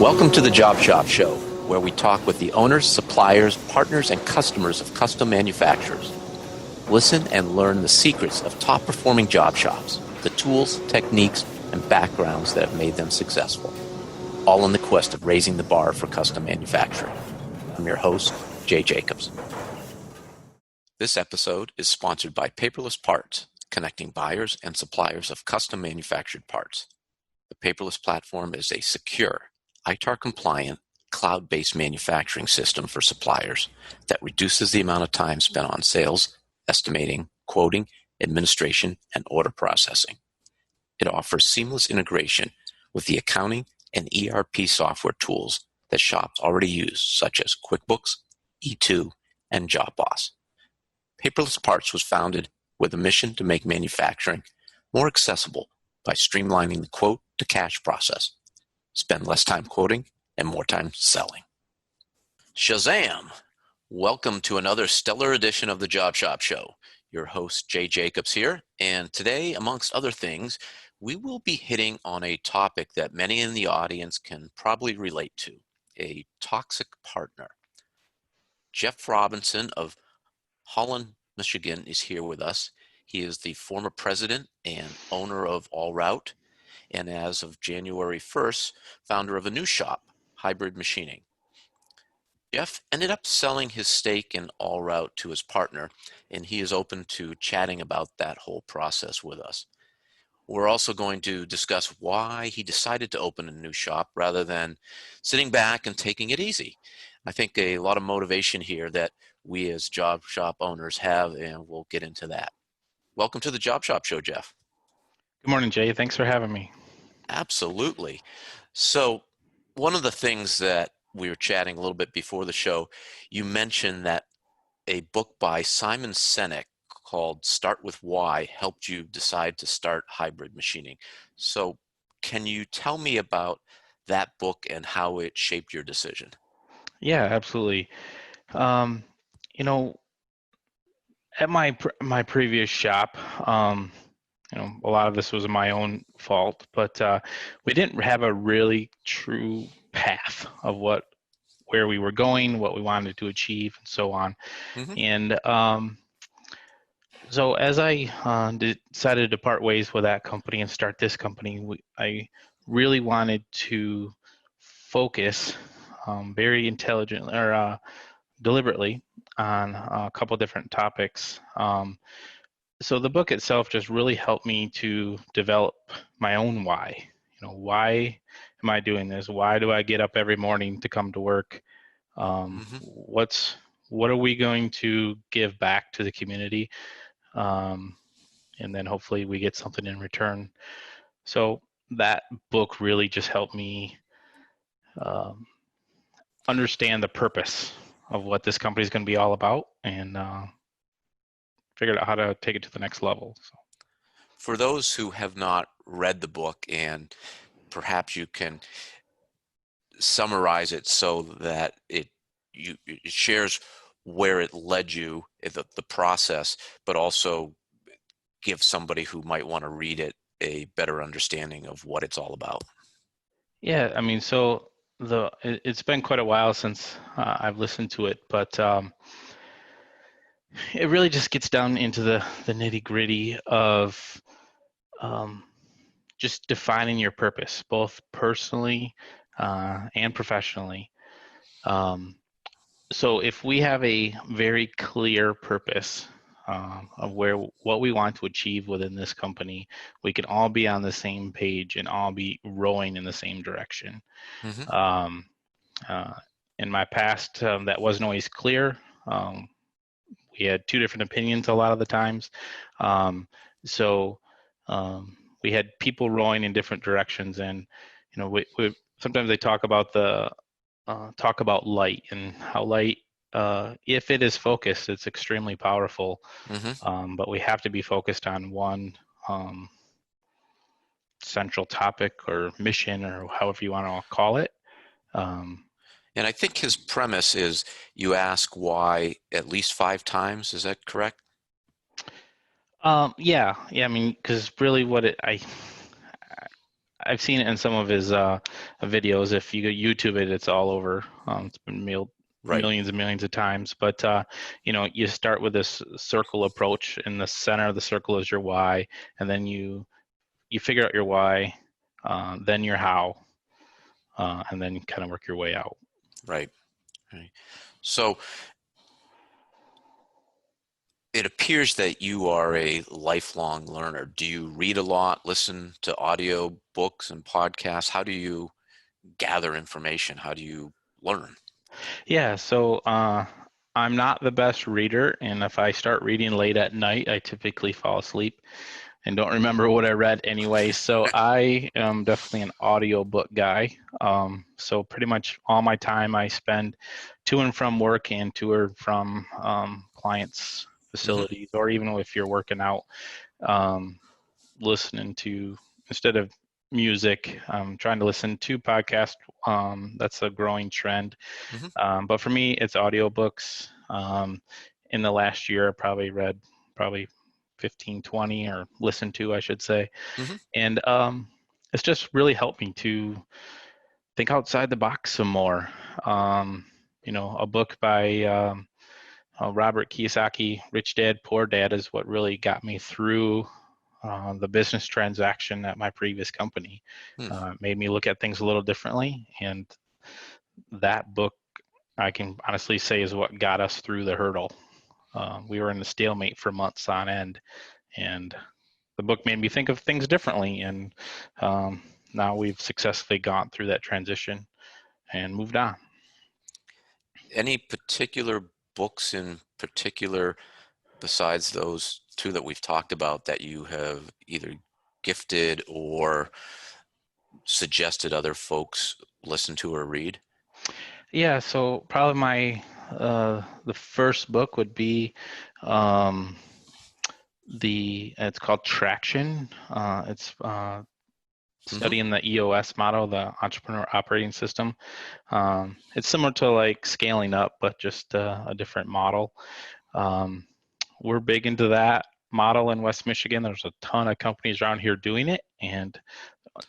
Welcome to the Job Shop Show, where we talk with the owners, suppliers, partners, and customers of custom manufacturers. Listen and learn the secrets of top-performing job shops, the tools, techniques, and backgrounds that have made them successful, all in the quest of raising the bar for custom manufacturing. I'm your host, Jay Jacobs. This episode is sponsored by Paperless Parts, connecting buyers and suppliers of custom manufactured parts. The Paperless platform is a secure, ITAR-compliant, cloud-based manufacturing system for suppliers that reduces the amount of time spent on sales, estimating, quoting, administration, and order processing. It offers seamless integration with the accounting and ERP software tools that shops already use, such as QuickBooks, E2, and JobBoss. Paperless Parts was founded with a mission to make manufacturing more accessible by streamlining the quote-to-cash process. Spend less time quoting and more time selling. Shazam! Welcome to another stellar edition of the Job Shop Show. Your host, Jay Jacobs here, and today, amongst other things, we will be hitting on a topic that many in the audience can probably relate to, a toxic partner. Jeff Robison of Holland, Michigan is here with us. He is the former president and owner of All Route, and as of January 1st, founder of a new shop, Hybrid Machining. Jeff ended up selling his stake in All Route to his partner, and he is open to chatting about that whole process with us. We're also going to discuss why he decided to open a new shop rather than sitting back and taking it easy. I think a lot of motivation here that we as job shop owners have, and we'll get into that. Welcome to the Job Shop Show, Jeff. Good morning, Jay. Thanks for having me. Absolutely. So one of the things that we were chatting a little bit before the show, you mentioned that a book by Simon Sinek called Start With Why helped you decide to start Hybrid Machining. So can you tell me about that book and how it shaped your decision? Yeah, absolutely. Um, at my previous shop, a lot of this was my own fault, but we didn't have a really true path of where we were going, what we wanted to achieve, and so on. Mm-hmm. And so as I decided to part ways with that company and start this company, I really wanted to focus very intelligently or deliberately on a couple different topics. So the book itself just really helped me to develop my own why. Why am I doing this? Why do I get up every morning to come to work? What are we going to give back to the community? And then hopefully we get something in return. So that book really just helped me understand the purpose of what this company is going to be all about, and figured out how to take it to the next level. So. For those who have not read the book, and perhaps you can summarize it so that it shares where it led you, the process, but also give somebody who might want to read it a better understanding of what it's all about. Yeah, I mean, so it's been quite a while since I've listened to it, but it really just gets down into the nitty-gritty of just defining your purpose, both personally and professionally. So if we have a very clear purpose of what we want to achieve within this company, we can all be on the same page and all be rowing in the same direction. Mm-hmm. In my past, that wasn't always clear. We had two different opinions a lot of the times. We had people rowing in different directions, and we sometimes they talk about light and how light, if it is focused, it's extremely powerful. Mm-hmm. But we have to be focused on one central topic or mission, or however you want to call it. And I think his premise is you ask why at least 5 times. Is that correct? Yeah. I mean, because really, I've seen it in some of his videos. If you go YouTube it, it's all over. It's been Right. millions and millions of times. But you start with this circle approach. In the center of the circle is your why, and then you figure out your why, then your how, and then you kind of work your way out. Right. Right. So it appears that you are a lifelong learner. Do you read a lot, listen to audio books and podcasts? How do you gather information? How do you learn? Yeah, so I'm not the best reader, and if I start reading late at night, I typically fall asleep and don't remember what I read anyway. So I am definitely an audiobook guy. So pretty much all my time I spend to and from work and to or from clients' Mm-hmm. facilities, or even if you're working out, um, listening to, instead of music, trying to listen to podcasts. That's a growing trend. Mm-hmm. But for me, it's audiobooks. In the last year, I probably read probably 15, 20, or listened to, I should say. Mm-hmm. And it's just really helped me to think outside the box some more. A book by Robert Kiyosaki, Rich Dad, Poor Dad, is what really got me through the business transaction at my previous company. Hmm. Made me look at things a little differently. And that book, I can honestly say, is what got us through the hurdle. We were in a stalemate for months on end, and the book made me think of things differently. And now we've successfully gone through that transition and moved on. Any particular books in particular, besides those two that we've talked about, that you have either gifted or suggested other folks listen to or read? Yeah, so probably the first book would be um, it's called Traction. It's Mm-hmm. studying the EOS model, the Entrepreneur Operating System. It's similar to like scaling up, but just a different model. Um, we're big into that model in West Michigan. There's a ton of companies around here doing it, and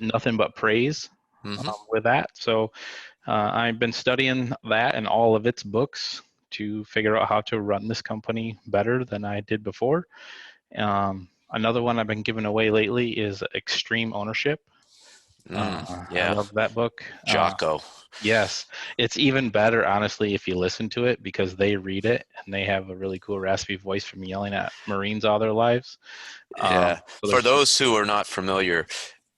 nothing but praise Mm-hmm. with that. So I've been studying that and all of its books to figure out how to run this company better than I did before. Another one I've been giving away lately is Extreme Ownership. I Yeah. love that book. Jocko. Yes, it's even better, honestly, if you listen to it, because they read it and they have a really cool raspy voice from yelling at Marines all their lives. Yeah. So For there's those who are not familiar,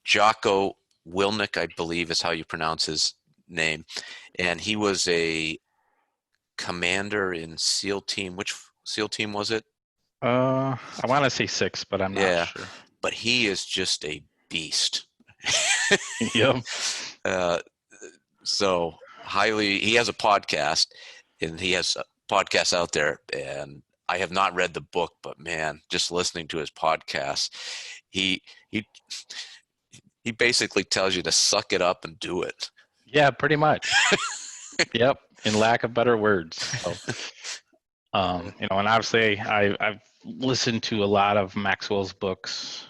Jocko Wilnick, I believe is how you pronounce his name. And he was a commander in SEAL team. Which SEAL team was it? I want to say 6, but I'm not Yeah. sure. But he is just a beast. Yep. uh, so he has a podcast, and he has podcasts out there, and I have not read the book, but man, just listening to his podcast, he he he basically tells you to suck it up and do it. Yeah, pretty much. Yep. In lack of better words. So, and obviously I've listened to a lot of Maxwell's books,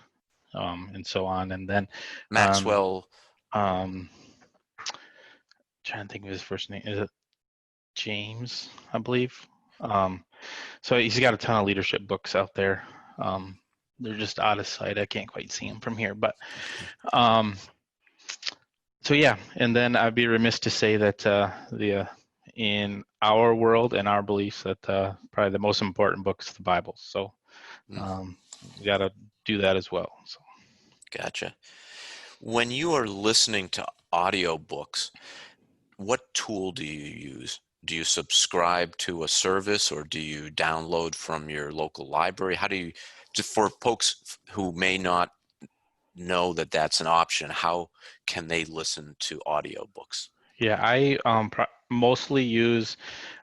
and so on. And then, Maxwell. um, trying to think of his first name. Is it James, I believe? Um, so he's got a ton of leadership books out there. Um, they're just out of sight. I can't quite see them from here, but um, so yeah. And then I'd be remiss to say that in our world and our beliefs that probably the most important book is the Bible. So Mm, we got to do that as well. So. gotcha. When you are listening to audiobooks, what tool do you use? Do you subscribe to a service, or do you download from your local library? How do you, just for folks who may not know that that's an option, how can they listen to audiobooks? Yeah, I mostly use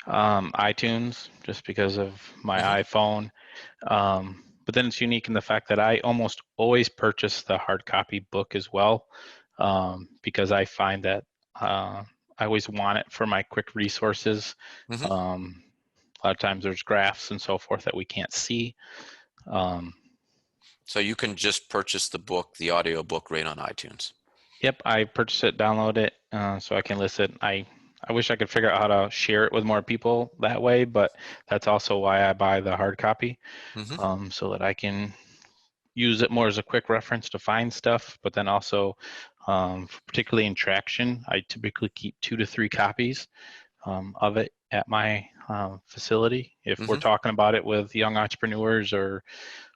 iTunes just because of my Mm-hmm. iPhone. But then it's unique in the fact that I almost always purchase the hard copy book as well, because I find that I always want it for my quick resources. Mm-hmm. A lot of times there's graphs and so forth that we can't see. Um, So you can just purchase the book, the audiobook, right on iTunes. Yep, I purchased it, download it, so I can list it. I wish I could figure out how to share it with more people that way, but that's also why I buy the hard copy, Hmm. so that I can use it more as a quick reference to find stuff, but then also, particularly in traction, I typically keep 2 to 3 copies of it at my facility. If we're Hmm. talking about it with young entrepreneurs or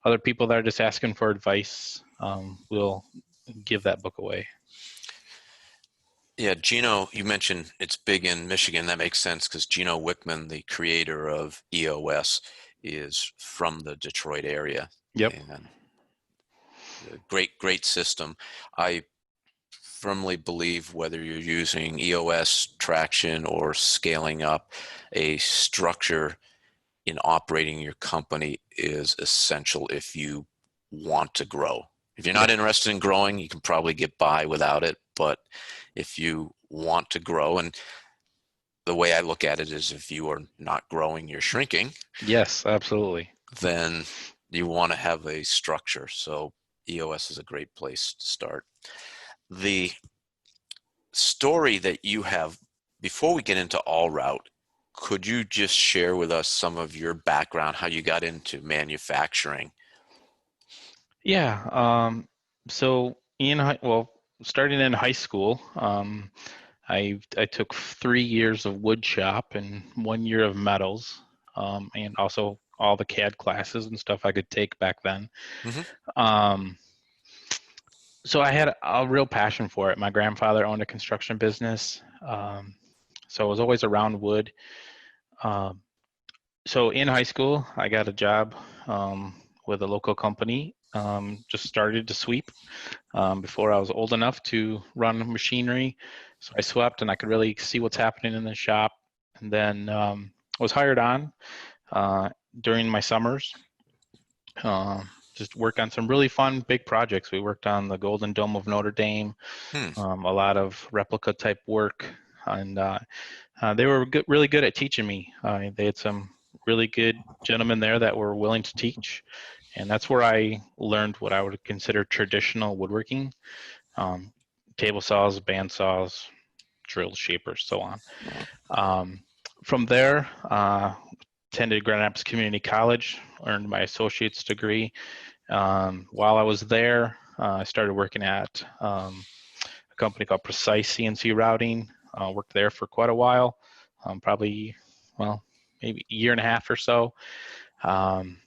other people that are just asking for advice, we'll give that book away. Yeah, Gino, you mentioned it's big in Michigan. That makes sense because Gino Wickman, the creator of EOS, is from the Detroit area, Yep. and a great system. I firmly believe whether you're using EOS traction or scaling up, a structure in operating your company is essential if you want to grow. If you're not Yep. interested in growing, you can probably get by without it. But if you want to grow, and the way I look at it is if you are not growing, you're shrinking, Yes, absolutely. then you want to have a structure. So EOS is a great place to start. The story that you have, before we get into All Route, could you just share with us some of your background, how you got into manufacturing? Yeah. So well, starting in high school, I took 3 years of wood shop and 1 year of metals, and also all the CAD classes and stuff I could take back then. Hmm. Um, so I had a real passion for it. My grandfather owned a construction business, so I was always around wood. Um, so in high school, I got a job with a local company. Just started to sweep before I was old enough to run machinery. So I swept and I could really see what's happening in the shop. And then was hired on uh, during my summers. Just work on some really fun big projects. We worked on the Golden Dome of Notre Dame, Hmm. a lot of replica type work, and they were good, really good at teaching me. They had some really good gentlemen there that were willing to teach, and that's where I learned what I would consider traditional woodworking: um, table saws, band saws, drills, shapers, so on. Um, from there, attended Grand Rapids Community College, earned my associate's degree. While I was there, I started working at a company called Precise CNC Routing. Worked there for quite a while, probably, well, maybe a year and a half or so. Um,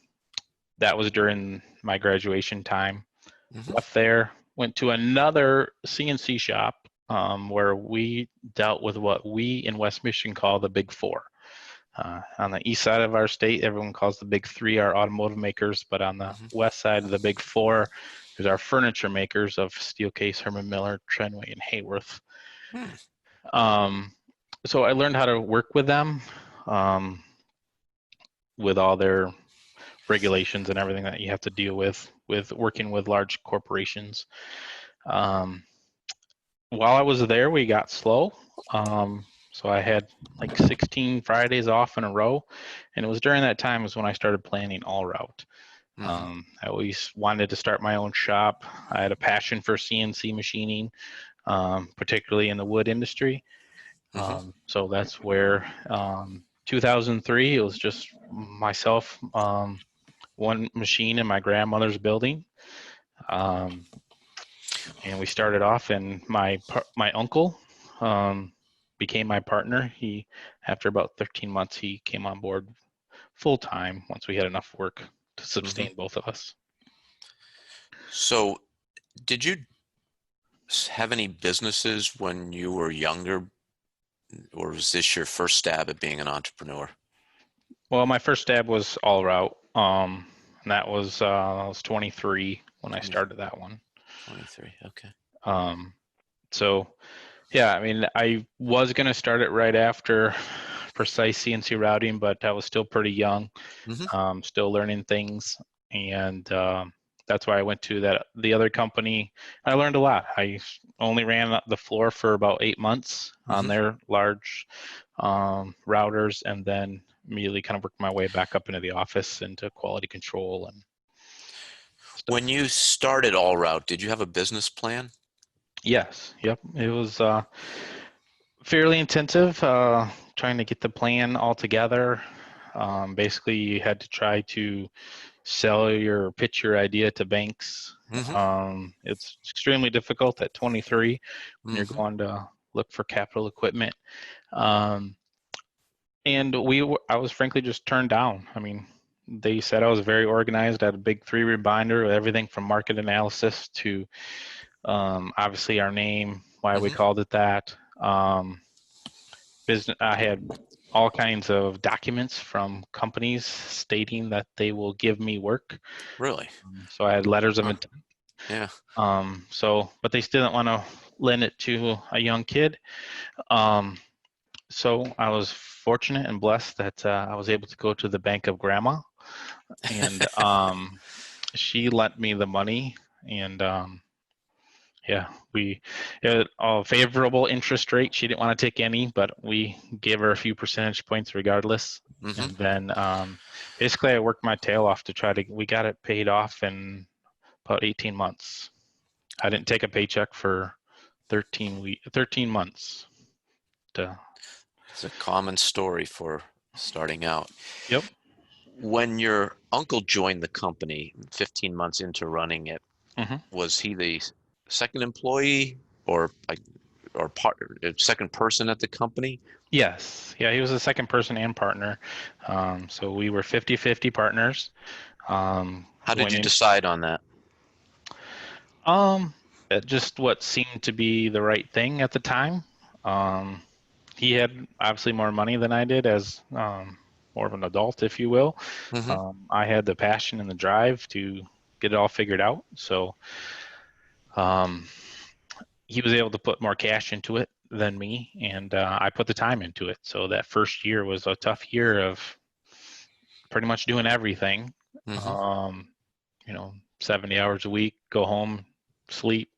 that was during my graduation time. Hmm. Left there, went to another CNC shop where we dealt with what we in West Michigan call the Big Four. On the east side of our state, everyone calls the Big Three our automotive makers, but on the Hmm. west side of the Big Four, there's our furniture makers of Steelcase, Herman Miller, Trenway, and Hayworth. Hmm. Um, so I learned how to work with them, um, with all their regulations and everything that you have to deal with working with large corporations. Um, while I was there, we got slow. So I had like 16 Fridays off in a row, and it was during that time was when I started planning All Route. Hmm. I always wanted to start my own shop. I had a passion for CNC machining, particularly in the wood industry. Hmm. So that's where 2003, it was just myself, one machine in my grandmother's building. Um, and we started off, and my uncle became my partner. After about 13 months, he came on board full time once we had enough work to Hmm. sustain both of us. So, did you have any businesses when you were younger, or was this your first stab at being an entrepreneur? Well, my first stab was all route. And that was I was 23 when I 20, started that one. 23. Okay. Um, so yeah, I mean, I was gonna start it right after precise CNC routing, but I was still pretty young, Hmm. still learning things, and that's why I went to the other company. I learned a lot. I only ran the floor for about 8 months on Hmm. their large routers, and then immediately kind of worked my way back up into the office into quality control and When stuff. you started All Route, did you have a business plan? Yes. Yep. It was fairly intensive, trying to get the plan all together. Basically, you had to try to pitch your idea to banks. Mm-hmm. It's extremely difficult at 23 when you're Mm-hmm. going to look for capital equipment. Um, and I was frankly just turned down. I mean, they said I was very organized. I had a big 3-year binder with everything from market analysis to obviously our name, why we Mm-hmm. called it that. Business. I had all kinds of documents from companies stating that they will give me work. Really? So I had letters of Huh. intent. Yeah. But they still didn't want to lend it to a young kid. Um, so I was fortunate and blessed that I was able to go to the bank of grandma, and she lent me the money, and yeah, we had a favorable interest rate. She didn't want to take any, but we gave her a few percentage points regardless. Mm-hmm. And then basically, I worked my tail off to we got it paid off in about 18 months. I didn't take a paycheck for 13 months. To, It's a common story for starting out. yep. When your uncle joined the company 15 months into running it, hmm was he the second employee or like or part second person at the company? Yes. Yeah, he was the second person and partner. So we were 50-50 partners. How did Going you in. decide on that? Um, just what seemed to be the right thing at the time. Um, he had obviously more money than I did as more of an adult, if you will. Mm-hmm. I had the passion and the drive to get it all figured out. So um, he was able to put more cash into it than me, and I put the time into it. So that first year was a tough year of pretty much doing everything. Mm-hmm. Um, 70 hours a week, go home, sleep,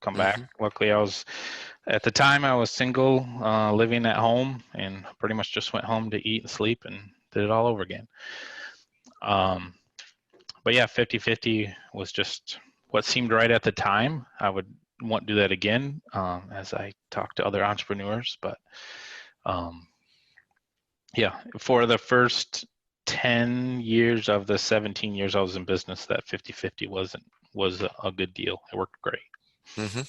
come back. Mm-hmm. Luckily, at the time I was single, living at home, and pretty much just went home to eat and sleep and did it all over again. Um, but yeah, 50-50 was just what seemed right at the time. I would want to do that again as I talk to other entrepreneurs. But um, yeah, for the first 10 years of the 17 years I was in business, that 50-50 was a good deal. It worked great. Mm-hmm.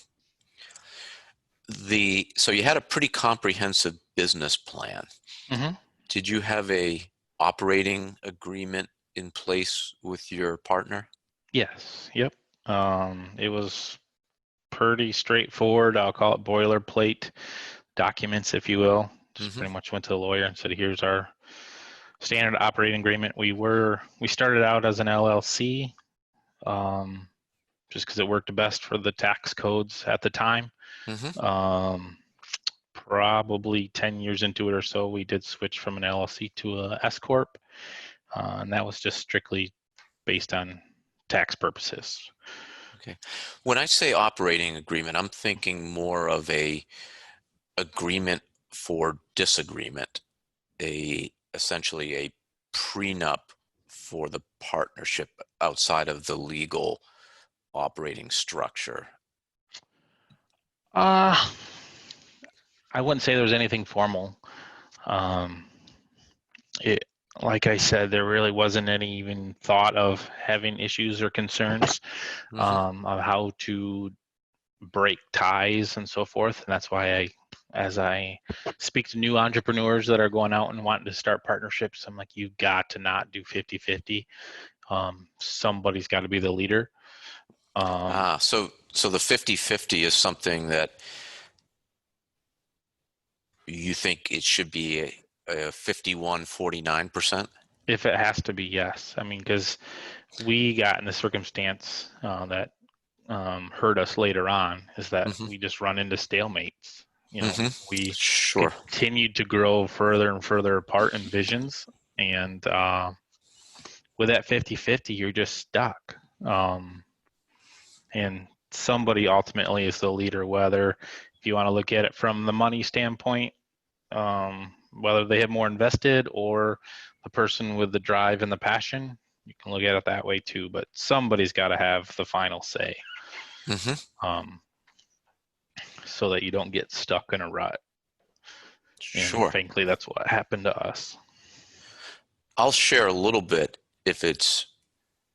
So you had a pretty comprehensive business plan. hmm Did you have a operating agreement in place with your partner? Yes. Yep. It was pretty straightforward. I'll call it boilerplate documents, if you will. Just Mm-hmm. pretty much went to the lawyer and said, "Here's our standard operating agreement." We started out as an LLC, um, just because it worked the best for the tax codes at the time. Mm-hmm. Um, Probably 10 years into it or so, we did switch from an LLC to a S corp, and that was just strictly based on tax purposes. Okay. When I say operating agreement, I'm thinking more of a agreement for disagreement, essentially a prenup for the partnership outside of the legal operating structure. Uh, I wouldn't say there was anything formal. Um, it, like I said, there really wasn't any even thought of having issues or concerns Mm-hmm. of how to break ties and so forth. And that's why as I speak to new entrepreneurs that are going out and wanting to start partnerships, I'm like, you've got to not do 50-50. Somebody's got to be the leader. So the 50-50 is something that you think it should be a 51-49%? If it has to be, yes. I mean, because we got in the circumstance that hurt us later on is that Mm-hmm. we just run into stalemates. Mm-hmm. We Sure. continued to grow further and further apart in visions. And with that 50-50, you're just stuck. And somebody ultimately is the leader, whether if you want to look at it from the money standpoint, whether they have more invested or the person with the drive and the passion, you can look at it that way too. But somebody's got to have the final say. Mm-hmm. Um, so that you don't get stuck in a rut. And Sure. frankly, that's what happened to us. I'll share a little bit if it's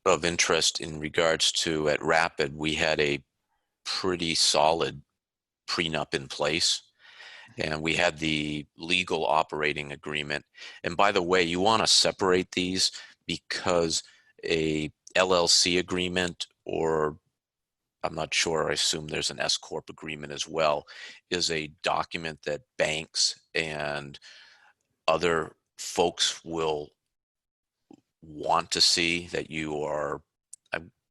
of interest in regards to at Rapid, we had a pretty solid prenup in place, and we had the legal operating agreement. And by the way, you want to separate these because a LLC agreement, or I'm not sure, I assume there's an S Corp agreement as well, is a document that banks and other folks will want to see that you are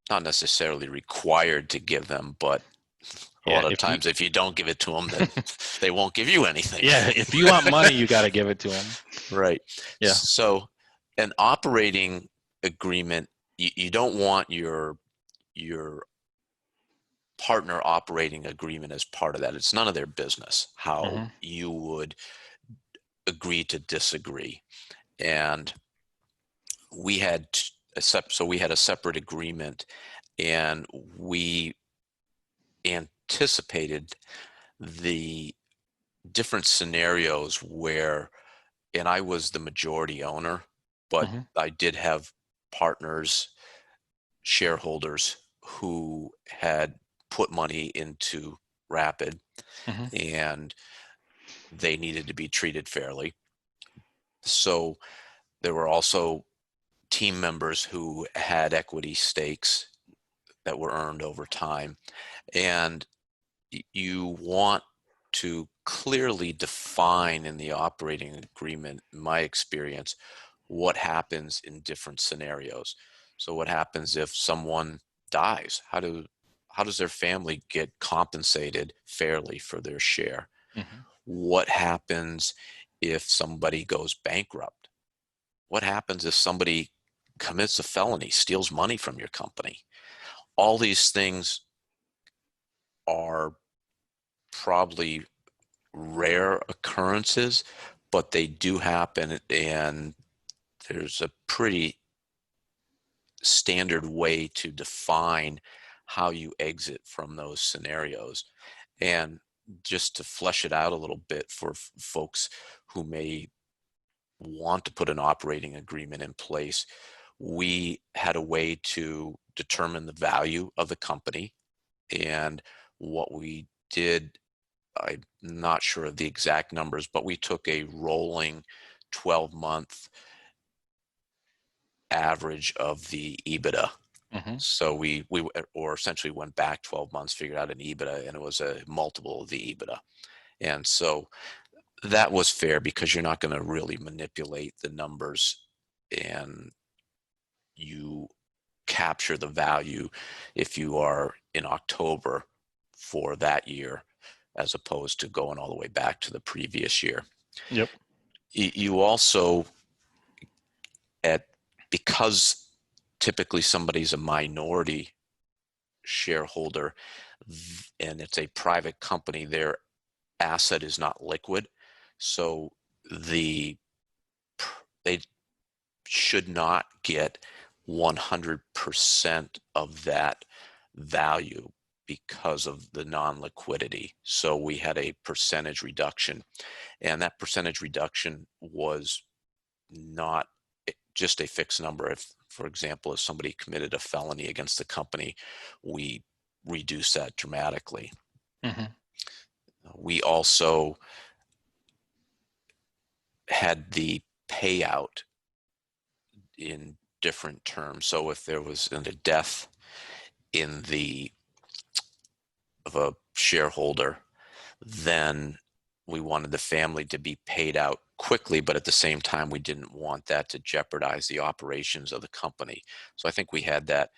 not necessarily required to give them, but a Yeah, lot of times if you don't give it to them, then they won't give you anything. yeah, if you want money, you got to give it to them. Right. Yeah. So an operating agreement, you don't want your partner operating agreement as part of that. It's none of their business how you would agree to disagree. And we had we had a separate agreement, and we anticipated the different scenarios where, and I was the majority owner, but I did have partners, shareholders who had put money into Rapid, and they needed to be treated fairly. So there were also team members who had equity stakes that were earned over time. And you want to clearly define in the operating agreement, in my experience, what happens in different scenarios. So what happens if someone dies? How does their family get compensated fairly for their share? What happens if somebody goes bankrupt? What happens if somebody commits a felony, steals money from your company? All these things are probably rare occurrences, but they do happen, and there's a pretty standard way to define how you exit from those scenarios. And just to flesh it out a little bit for folks who may want to put an operating agreement in place, we had a way to determine the value of the company. And what we did, I'm not sure of the exact numbers, but we took a rolling 12-month average of the EBITDA. So we or essentially went back 12 months, figured out an EBITDA, and it was a multiple of the EBITDA. And so that was fair because you're not going to really manipulate the numbers, and you capture the value if you are in October for that year, as opposed to going all the way back to the previous year. Yep. You also, because typically somebody's a minority shareholder and it's a private company, their asset is not liquid. So they should not get 100% of that value because of the non-liquidity. So we had a percentage reduction, and that percentage reduction was not just a fixed number. If, for example, if somebody committed a felony against the company, we reduce that dramatically. We also had the payout in different terms. So if there was a death of a shareholder, then we wanted the family to be paid out quickly, but at the same time, we didn't want that to jeopardize the operations of the company. So I think we had that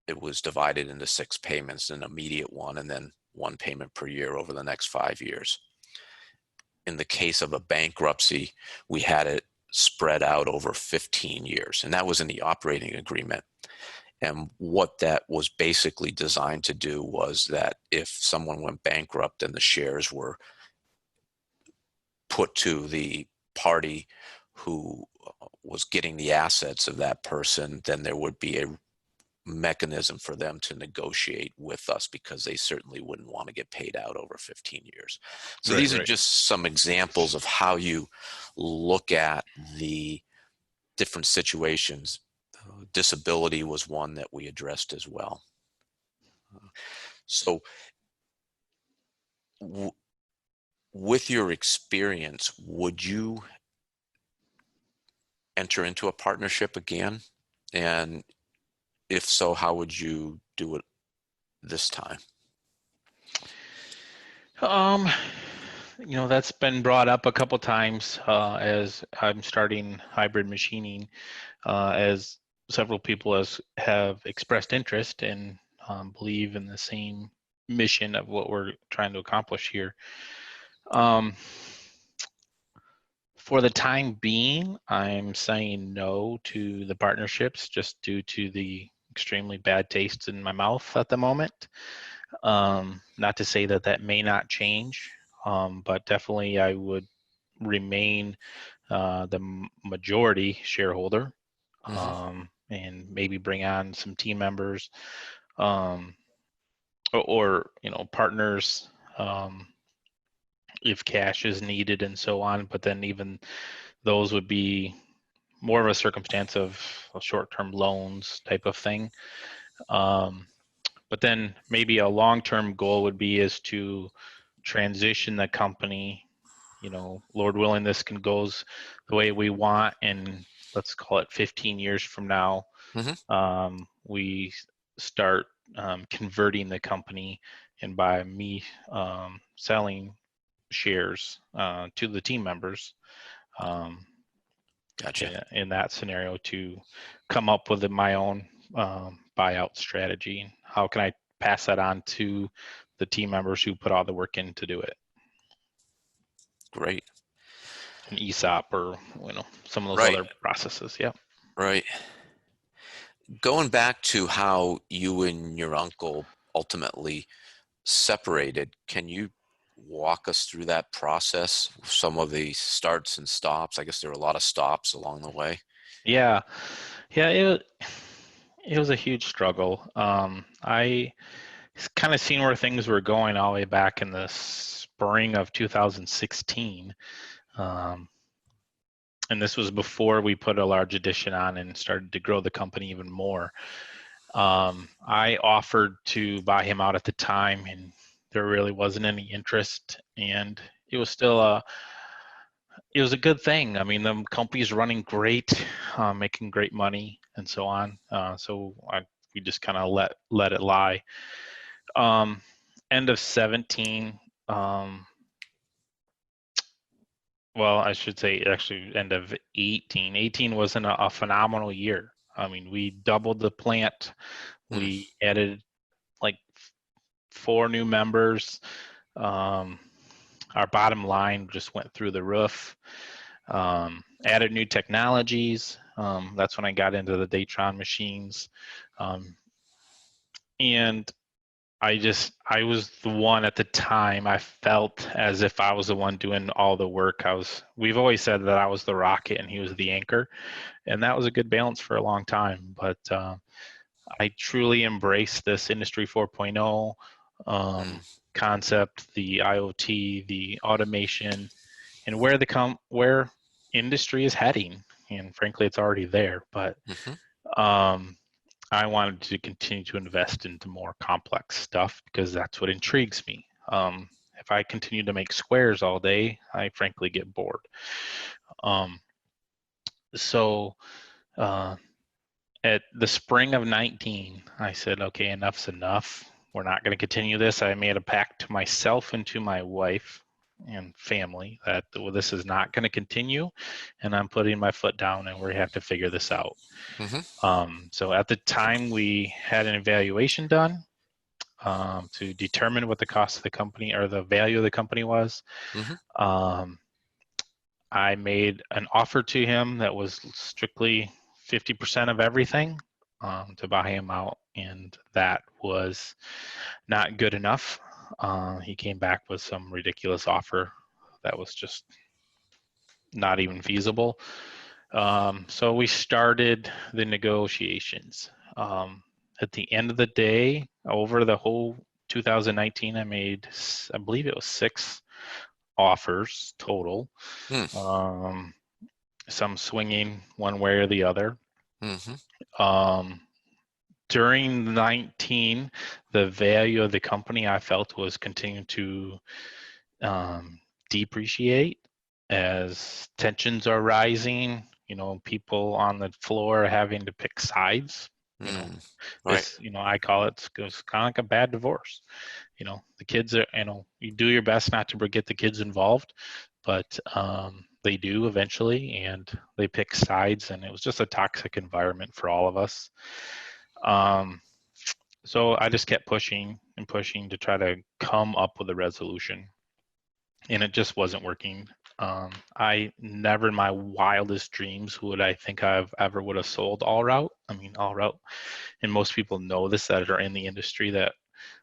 it was divided into 6 payments, an immediate one, and then 1 payment per year over the next 5 years. In the case of a bankruptcy, we had it spread out over 15 years, and that was in the operating agreement. And what that was basically designed to do was that if someone went bankrupt and the shares were put to the party who was getting the assets of that person, then there would be a mechanism for them to negotiate with us, because they certainly wouldn't want to get paid out over 15 years. So Right, these are right. just some examples of how you look at the different situations. Disability was one that we addressed as well. So with your experience, would you enter into a partnership again? And if so, how would you do it this time? Um, that's been brought up a couple times as I'm starting hybrid machining, as several people have expressed interest and believe in the same mission of what we're trying to accomplish here. Um, for the time being, I'm saying no to the partnerships just due to the extremely bad taste in my mouth at the moment. Not to say that that may not change, but definitely I would remain the majority shareholder, Mm-hmm. and maybe bring on some team members, um, or partners, if cash is needed and so on. But then even those would be more of a circumstance of short-term loans type of thing. Um, but then maybe a long-term goal would be is to transition the company. Lord willing, this can goes the way we want, and let's call it 15 years from now, Mm-hmm. we start converting the company, and by me selling shares to the team members, um, Gotcha. in that scenario, to come up with my own buyout strategy. How can I pass that on to the team members who put all the work in to do it? Great. An ESOP, or some of those Right. other processes. Yeah. Right. Going back to how you and your uncle ultimately separated, can you walk us through that process? Some of the starts and stops. I guess there were a lot of stops along the way. Yeah. Yeah. It was a huge struggle. I kind of seen where things were going all the way back in the spring of 2016. Um, and this was before we put a large addition on and started to grow the company even more. I offered to buy him out at the time, and there really wasn't any interest. And it was still it was a good thing. I mean, the company's running great, making great money, and so on. We just kind of let it lie. Um, End of 17. Well, I should say actually end of 18. 18 wasn't a phenomenal year. I mean, we doubled the plant. Mm. We added like 4 new members. Um, our bottom line just went through the roof. Added new technologies. That's when I got into the Datron machines. And I was the one at the time. I felt as if I was the one doing all the work. We've always said that I was the rocket and he was the anchor, and that was a good balance for a long time. But I truly embraced this Industry 4.0 Mm. concept, the IoT, the automation, and where industry is heading. And frankly, it's already there. But Mm-hmm. um, I wanted to continue to invest into more complex stuff because that's what intrigues me. If I continue to make squares all day, I frankly get bored. Um, so uh, at the spring of 19, I said, okay, enough's enough. We're not going to continue this. I made a pact to myself and to my wife and family that, well, this is not going to continue, and I'm putting my foot down, and we have to figure this out. Mm-hmm. So at the time, we had an evaluation done to determine what the cost of the company or the value of the company was. Mm-hmm. Um, I made an offer to him that was strictly 50% of everything to buy him out, and that was not good enough. He came back with some ridiculous offer that was just not even feasible. So we started the negotiations. at the end of the day, over the whole 2019, I made, I believe it was 6 offers total. Mm. Some swinging one way or the other. Mm-hmm. During 19, the value of the company I felt was continuing to depreciate as tensions are rising. People on the floor are having to pick sides. Mm. Right. This, I call it kind of like a bad divorce. The kids are, you do your best not to get the kids involved, but they do eventually, and they pick sides, and it was just a toxic environment for all of us. So I just kept pushing and pushing to try to come up with a resolution, and it just wasn't working. I never in my wildest dreams would I think I've ever would have sold All Route. I mean, All Route, and most people know this that are in the industry, that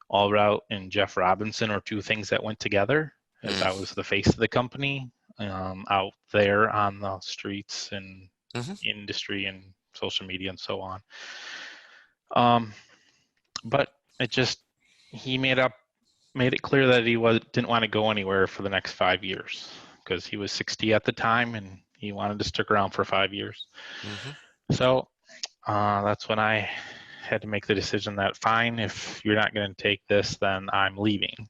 All Route and Jeff Robinson are 2 things that went together, as I was the face of the company out there on the streets and Mm-hmm. industry and social media and so on. But it just, he made it clear that he didn't want to go anywhere for the next 5 years, because he was 60 at the time and he wanted to stick around for 5 years. Mm-hmm. So that's when I had to make the decision that, fine, if you're not going to take this, then I'm leaving.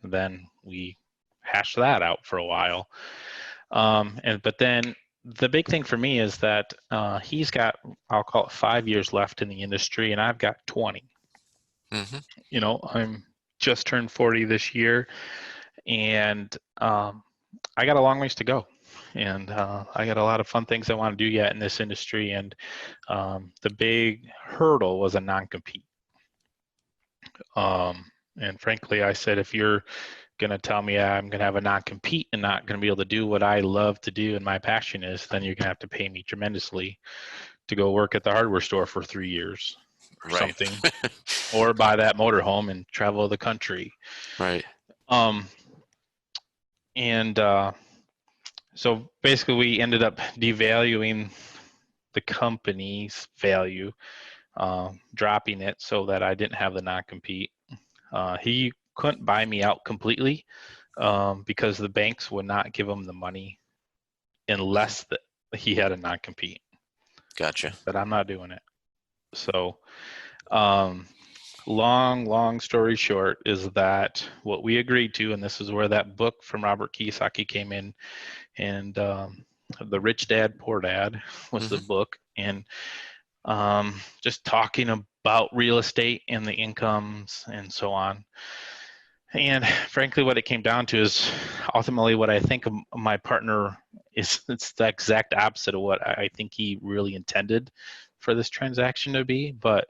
Then we hashed that out for a while. But then the big thing for me is that he's got, I'll call it 5 years left in the industry, and I've got 20. Mm-hmm. I'm just turned 40 this year, and I got a long ways to go. And I got a lot of fun things I want to do yet in this industry. And the big hurdle was a non-compete. And frankly, I said, if you're going to tell me I'm going to have a non-compete and not going to be able to do what I love to do and my passion is, then you're going to have to pay me tremendously to go work at the hardware store for 3 years or Right. something, or buy that motorhome and travel the country. Right. And so basically we ended up devaluing the company's value, dropping it so that I didn't have the non-compete. He couldn't buy me out completely because the banks would not give him the money unless he had a non-compete. Gotcha. But I'm not doing it. So long story short is that what we agreed to, and this is where that book from Robert Kiyosaki came in, and The Rich Dad, Poor Dad was the book, and just talking about real estate and the incomes and so on. And frankly, what it came down to is ultimately what I think of my partner is, it's the exact opposite of what I think he really intended for this transaction to be. But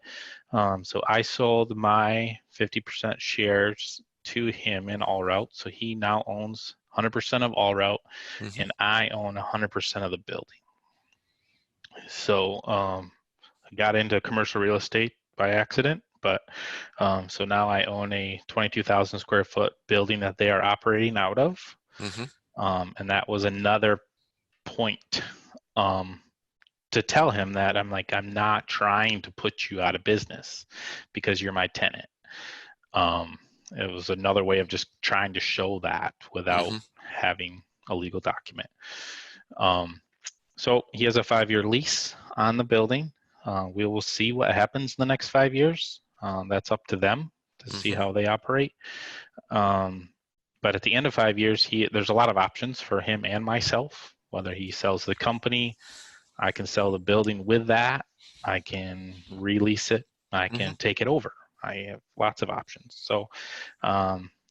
so I sold my 50% shares to him in All Route. So he now owns 100% of All Route, and I own 100% of the building. So I got into commercial real estate by accident, but so now I own a 22,000 square foot building that they are operating out of. And that was another point to tell him that I'm not trying to put you out of business because you're my tenant. It was another way of just trying to show that without having a legal document. So he has a 5-year lease on the building. We will see what happens in the next 5 years. That's up to them to see how they operate. But at the end of 5 years, there's a lot of options for him and myself. Whether he sells the company, I can sell the building with that. I can release it. I can take it over. I have lots of options. So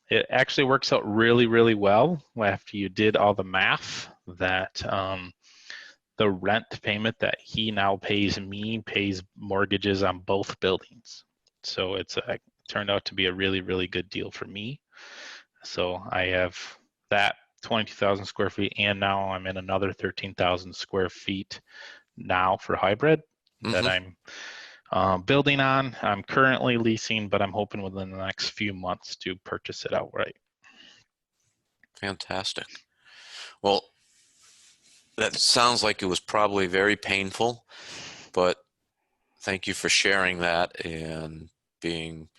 it actually works out really, really well after you did all the math, that the rent payment that he now pays me pays mortgages on both buildings. So it's turned out to be a really, really good deal for me. So I have that 22,000 square feet, and now I'm in another 13,000 square feet now for hybrid that I'm building on. I'm currently leasing, but I'm hoping within the next few months to purchase it outright. Fantastic. Well, that sounds like it was probably very painful, but thank you for sharing that and being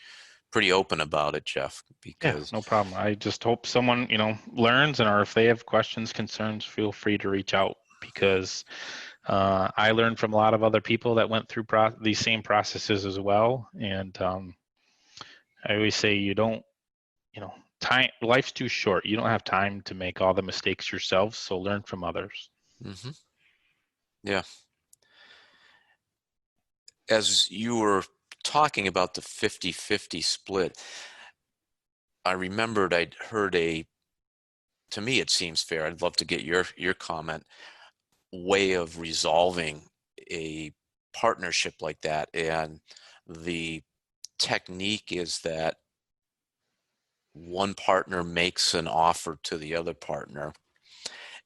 pretty open about it, Jeff, Yeah, because no problem. I just hope someone, learns, and or if they have questions, concerns, feel free to reach out, because I learned from a lot of other people that went through these same processes as well. And I always say time, life's too short. You don't have time to make all the mistakes yourself, so learn from others. hmm yeah. As you were talking about the 50-50 split, I remembered I'd heard to me it seems fair. I'd love to get your comment, way of resolving a partnership like that. And the technique is that one partner makes an offer to the other partner,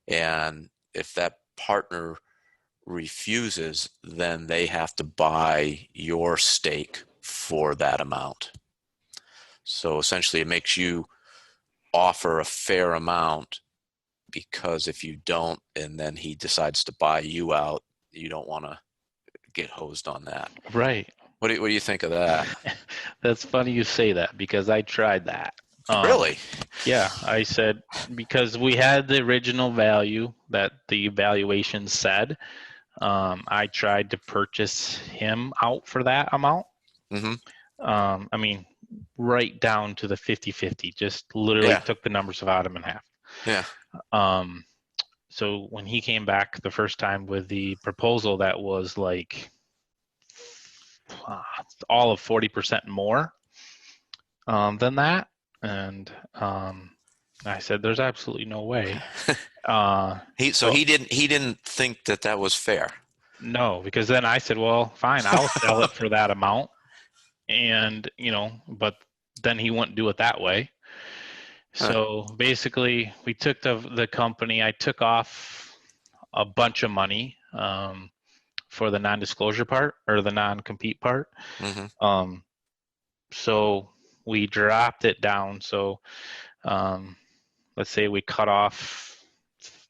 and if that partner refuses, then they have to buy your stake for that amount. So essentially, it makes you offer a fair amount, because if you don't, and then he decides to buy you out, you don't want to get hosed on that. Right. What do you think of that? That's funny you say that, because I tried that. Really? Yeah, I said, because we had the original value that the evaluation said. I tried to purchase him out for that amount. Mm-hmm. I mean, right down to the 50-50, just literally Yeah. took the numbers of Adam in half. Yeah. Um, so when he came back the first time with the proposal that was like all of 40% more than that, and I said, "There's absolutely no way." So He didn't think that was fair. no, because then I said, "Well, fine, I'll sell it for that amount," and but then he wouldn't do it that way. Huh. So basically, we took the company. I took off a bunch of money for the non-disclosure part, or the non-compete part. Mm-hmm. Um, so we dropped it down. So um, let's say we cut off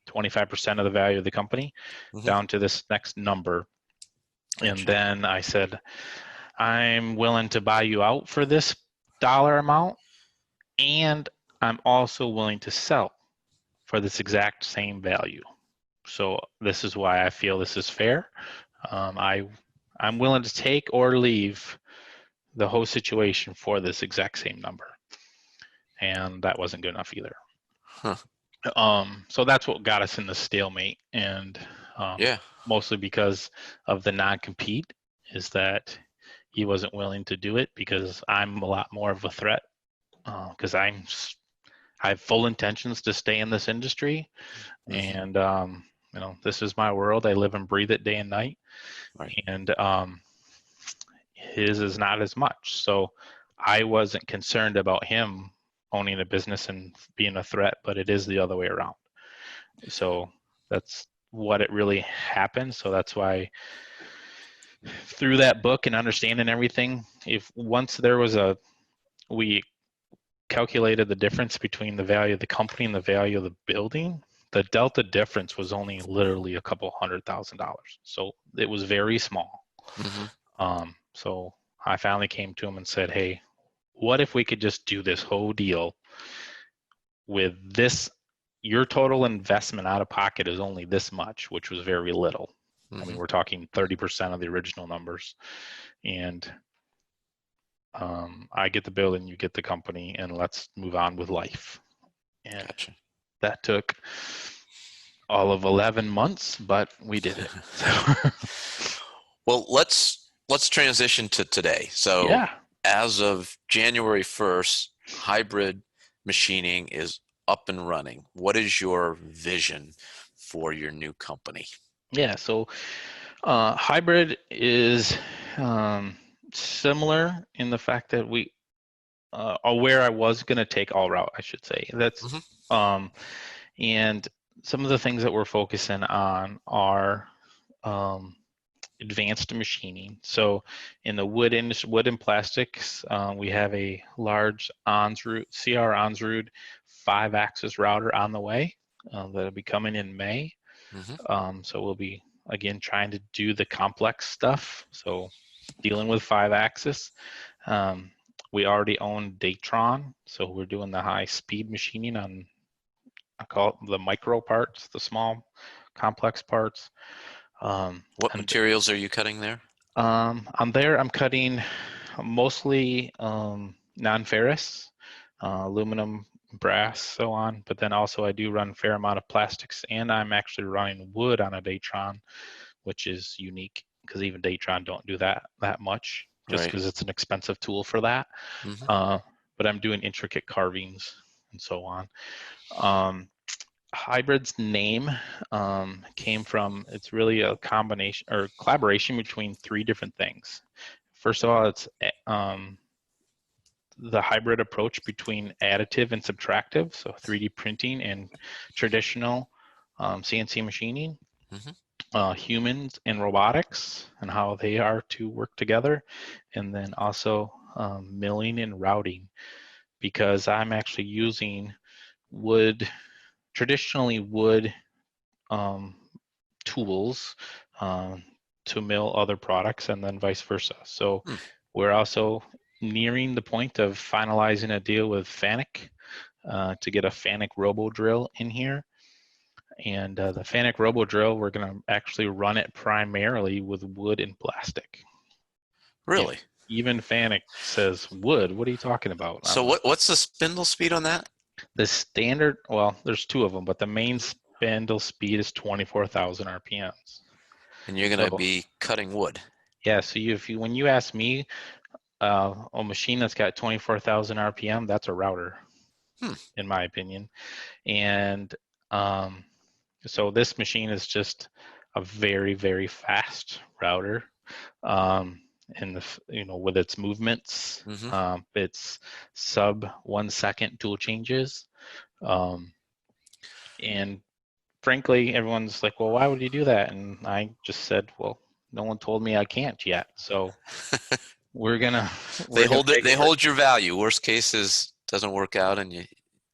25% of the value of the company Mm-hmm. down to this next number. And Gotcha. then I said, I'm willing to buy you out for this dollar amount, and I'm also willing to sell for this exact same value. So this is why I feel this is fair. I'm willing to take or leave the whole situation for this exact same number, and that wasn't good enough either. Huh. So that's what got us in the stalemate, and Yeah. mostly because of the non-compete, is that he wasn't willing to do it, because I'm a lot more of a threat, because I have full intentions to stay in this industry, Mm-hmm. and this is my world. I live and breathe it day and night, Right. and his is not as much. So I wasn't concerned about him owning a business and being a threat, but it is the other way around. So that's what it really happened. So that's why, through that book and understanding everything, if once there was we calculated the difference between the value of the company and the value of the building, the delta difference was only literally a couple $100,000. So it was very small. Mm-hmm. So I finally came to him and said, hey, what if we could just do this whole deal with this? Your total investment out of pocket is only this much, which was very little. I Mm-hmm. mean, we're talking 30% of the original numbers. And I get the building, you get the company, and let's move on with life. And Gotcha. that took all of 11 months, but we did it. So, Well, let's transition to today. So yeah. as of January 1st, hybrid machining is up and running. What is your vision for your new company? Yeah. So hybrid is similar in the fact that we where I was going to take all route, I should say. That's Mm-hmm. um, and some of the things that we're focusing on are advanced machining. So in the wood and plastics, we have a large CR Onsrud 5-axis router on the way that'll be coming in May. Mm-hmm. So we'll be again trying to do the complex stuff. So dealing with 5-axis. We already own Datron, so we're doing the high-speed machining on, I call it the micro parts, the small, complex parts. What materials are you cutting there? On there, I'm cutting mostly non-ferrous, aluminum, brass, so on. But then also I do run a fair amount of plastics, and I'm actually running wood on a Datron, which is unique because even Datron don't do that much, just Right. because it's an expensive tool for that. Mm-hmm. But I'm doing intricate carvings and so on. Hybrid's name came from, it's really a combination or collaboration between 3 different things. First of all, it's the hybrid approach between additive and subtractive, so 3D printing and traditional CNC machining. Mm-hmm. Humans and robotics and how they are to work together, and then also milling and routing, because I'm actually using wood, traditionally wood tools to mill other products, and then vice versa. So we're also nearing the point of finalizing a deal with Fanuc to get a Fanuc Robo drill in here. And the Fanuc Robo drill, we're going to actually run it primarily with wood and plastic. Really? And even Fanuc says, wood, what are you talking about? So what's the spindle speed on that? The standard, well, there's 2 of them, but the main spindle speed is 24,000 RPMs. And you're going to be cutting wood. Yeah, so when you ask me, a machine that's got 24,000 RPM, that's a router, in my opinion. And so this machine is just a very, very fast router. And with its movements, it's sub 1 second tool changes. And frankly, everyone's like, well, why would you do that? And I just said, well, no one told me I can't yet. So they hold your value. Worst case is doesn't work out, and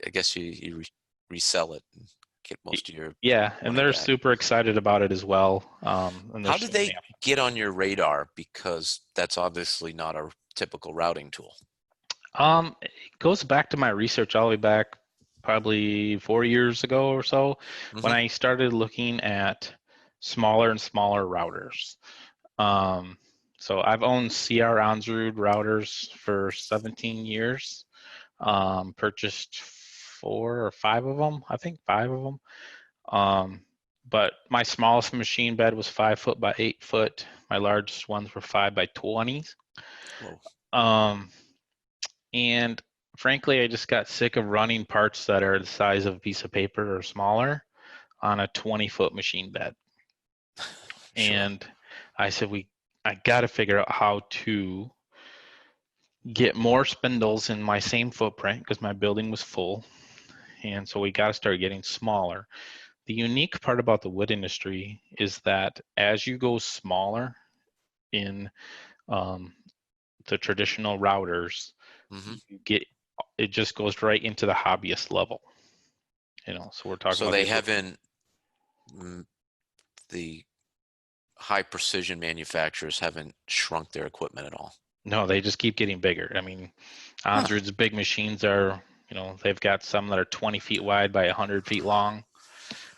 I guess you resell it and get most of your and they're back. super excited about it as well. And how did they get on your radar? Because that's obviously not a typical routing tool. It goes back to my research all the way back probably 4 years ago or so, when I started looking at smaller and smaller routers. So I've owned CR Onsrud routers for 17 years. Purchased 4 or 5 of them, I think 5 of them. But my smallest machine bed was 5 foot by 8 foot. My largest ones were 5 by 20s. And frankly, I just got sick of running parts that are the size of a piece of paper or smaller on a 20-foot machine bed. And I said, I got to figure out how to get more spindles in my same footprint, because my building was full. And so we got to start getting smaller. The unique part about the wood industry is that as you go smaller in the traditional routers, it just goes right into the hobbyist level. So we're talking. So they haven't, the high precision manufacturers haven't shrunk their equipment at all. No, they just keep getting bigger. I mean, Onsrud's big machines are, they've got some that are 20 feet wide by 100 feet long.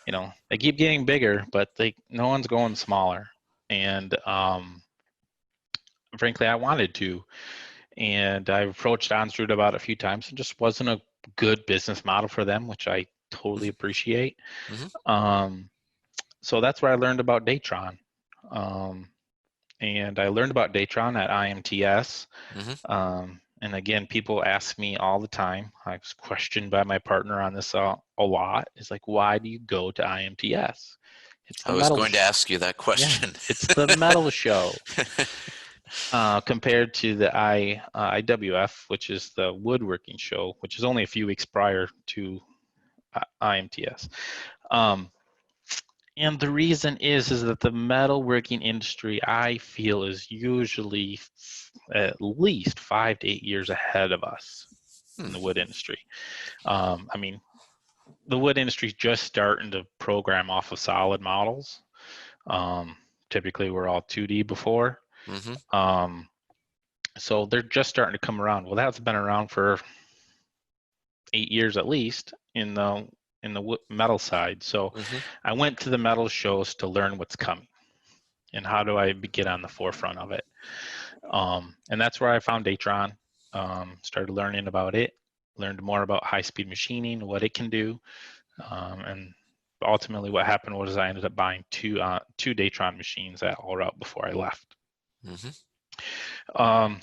They keep getting bigger, but no one's going smaller. And frankly, I wanted to. And I approached Onsrud about it a few times. It just wasn't a good business model for them, which I totally appreciate. So that's where I learned about Datron. And I learned about Datron at IMTS. And again, people ask me all the time. I was questioned by my partner on this a lot. It's like, why do you go to IMTS? I was going to ask you that question. Yeah, it's the metal show. Compared to the IWF, which is the woodworking show, which is only a few weeks prior to IMTS. And the reason is that the metalworking industry, I feel, is usually at least 5 to 8 years ahead of us in the wood industry. I mean, the wood industry is just starting to program off of solid models. Typically, we're all 2D before. Mm-hmm. So they're just starting to come around. Well, that's been around for 8 years at least in the metal side. So Mm-hmm. I went to the metal shows to learn what's coming and how do I get on the forefront of it. And that's where I found Datron. Started learning about it, learned more about high-speed machining, what it can do, and ultimately what happened was I ended up buying two Datron machines at All Route before I left. Mm-hmm. Um,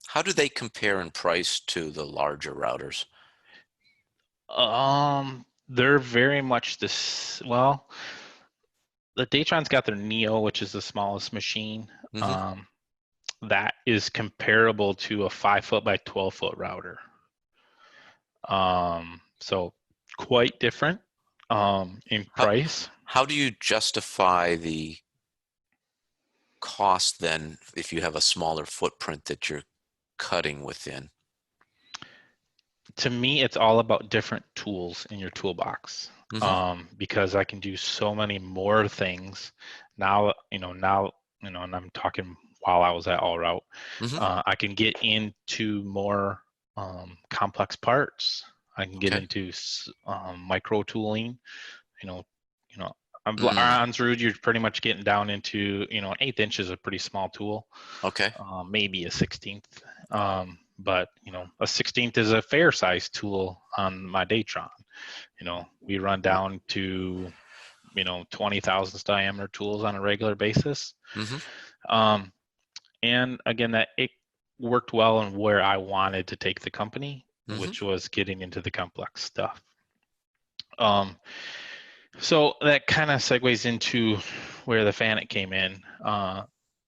How do they compare in price to the larger routers? they're very much this. Well, the Datron's got their Neo, which is the smallest machine. Mm-hmm. That is comparable to a 5 foot by 12 foot router. So quite different in How price. how do you justify the cost then if you have a smaller footprint that you're cutting within? To me, it's all about different tools in your toolbox. Mm-hmm. Because I can do so many more things now. And I'm talking while I was at All Route. Mm-hmm. I can get into more complex parts. I can get Okay. into micro tooling. You know, you know, Mm. on Root, you're pretty much getting down into, an 1/8 is a pretty small tool, Okay. maybe a 16th. But a 16th is a fair size tool on my Datron. We run Right. down to 20 thousandths diameter tools on a regular basis. Mm-hmm. Um, and again, that it worked well in where I wanted to take the company, Mm-hmm. which was getting into the complex stuff. So that kind of segues into where the Fanuc came in.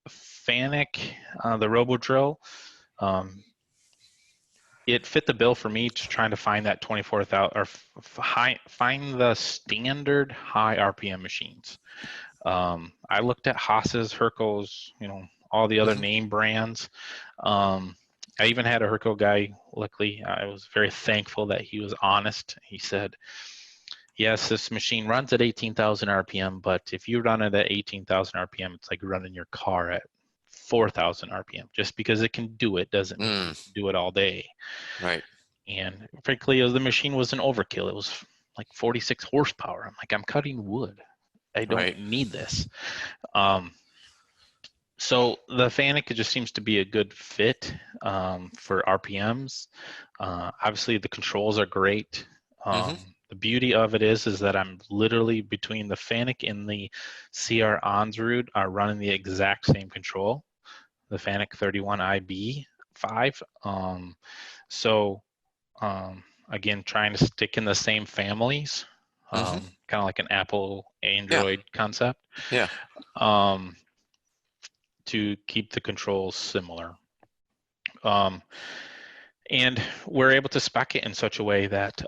Fanuc, the Robo drill, um, it fit the bill for me to trying to find that 24,000 or find the standard high RPM machines. I looked at Haas's, Herco's, all the other Mm-hmm. name brands. I even had a Herco guy. Luckily, I was very thankful that he was honest. He said, yes, this machine runs at 18,000 RPM, but if you run it at 18,000 RPM, it's like running your car at 4,000 RPM. Just because it can do it doesn't mean you Mm. can do it all day. Right. And frankly, the machine was an overkill. It was like 46 horsepower. I'm like, I'm cutting wood. I don't Right. need this. Um, so the Fanuc just seems to be a good fit for RPMs. Obviously, the controls are great. Mm-hmm. The beauty of it is that I'm literally between the Fanuc and the CR Onsrud are running the exact same control, the Fanuc 31IB5. So again, trying to stick in the same families, Mm-hmm. kind of like an Apple Yeah. Android concept, Yeah. um, to keep the controls similar. Um, and we're able to spec it in such a way that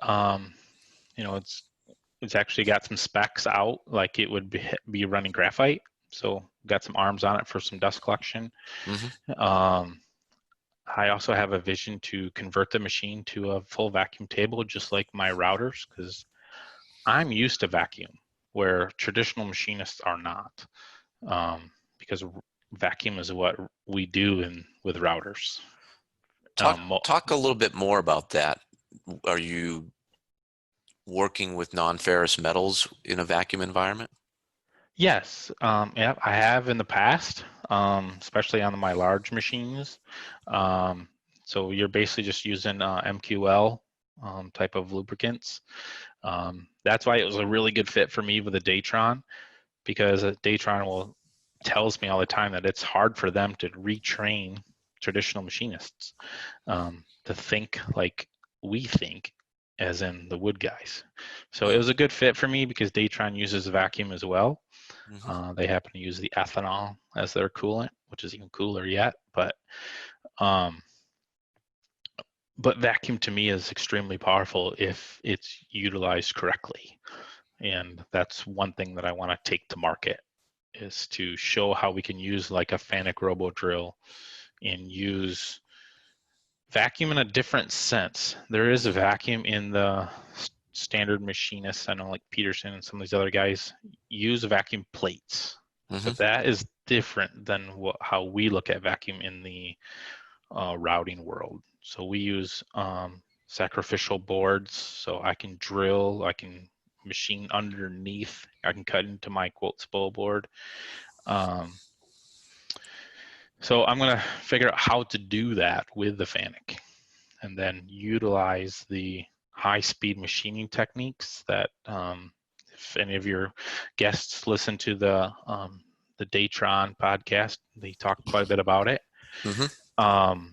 it's actually got some specs out, like it would be running graphite. So got some arms on it for some dust collection. Mm-hmm. Um, I also have a vision to convert the machine to a full vacuum table, just like my routers, because I'm used to vacuum, where traditional machinists are not, because vacuum is what we do with routers. Talk a little bit more about that. Are you working with non-ferrous metals in a vacuum environment? Yes, yeah, I have in the past, especially on my large machines. Um, so you're basically just using MQL type of lubricants. That's why it was a really good fit for me with a Datron, because a Datron tells me all the time that it's hard for them to retrain traditional machinists to think like we think, as in the wood guys. So it Mm. was a good fit for me because Datron uses vacuum as well. Mm-hmm. They happen to use the ethanol as their coolant, which is even cooler yet. Um, but vacuum to me is extremely powerful if it's utilized correctly. And that's one thing that I want to take to market, is to show how we can use like a Fanuc Robo drill and use vacuum in a different sense. There is a Mm-hmm. vacuum in the standard machinists. I know like Peterson and some of these other guys use vacuum plates, Mm-hmm. but that is different than how we look at vacuum in the routing world. So we use sacrificial boards, so I can drill, I can machine underneath, I can cut into my quote spoil board. So I'm going to figure out how to do that with the Fanuc, and then utilize the high-speed machining techniques that if any of your guests listen to the Datron podcast, they talk quite a bit about it. Mm-hmm.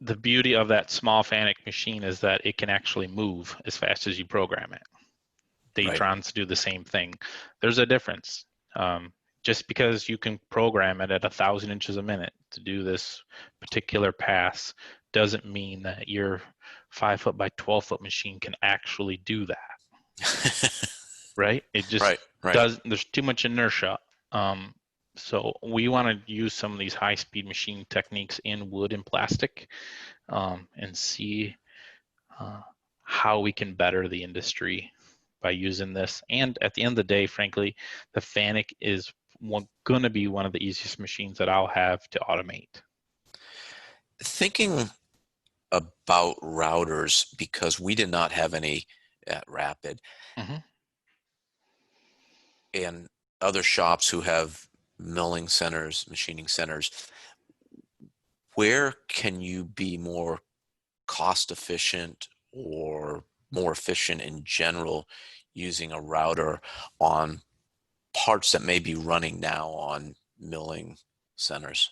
The beauty of that small Fanuc machine is that it can actually move as fast as you program it. Datrons do the same thing. There's a difference. Just because you can program it at 1,000 inches a minute to do this particular pass doesn't mean that your 5-foot by 12-foot machine can actually do that. Right? It just does. There's too much inertia. So we want to use some of these high-speed machine techniques in wood and plastic, and see how we can better the industry by using this. And at the end of the day, frankly, the Fanuc is going to be one of the easiest machines that I'll have to automate. Thinking about routers, because we did not have any at Rapid, and other shops who have milling centers, machining centers, where can you be more cost efficient or more efficient in general using a router on parts that may be running now on milling centers?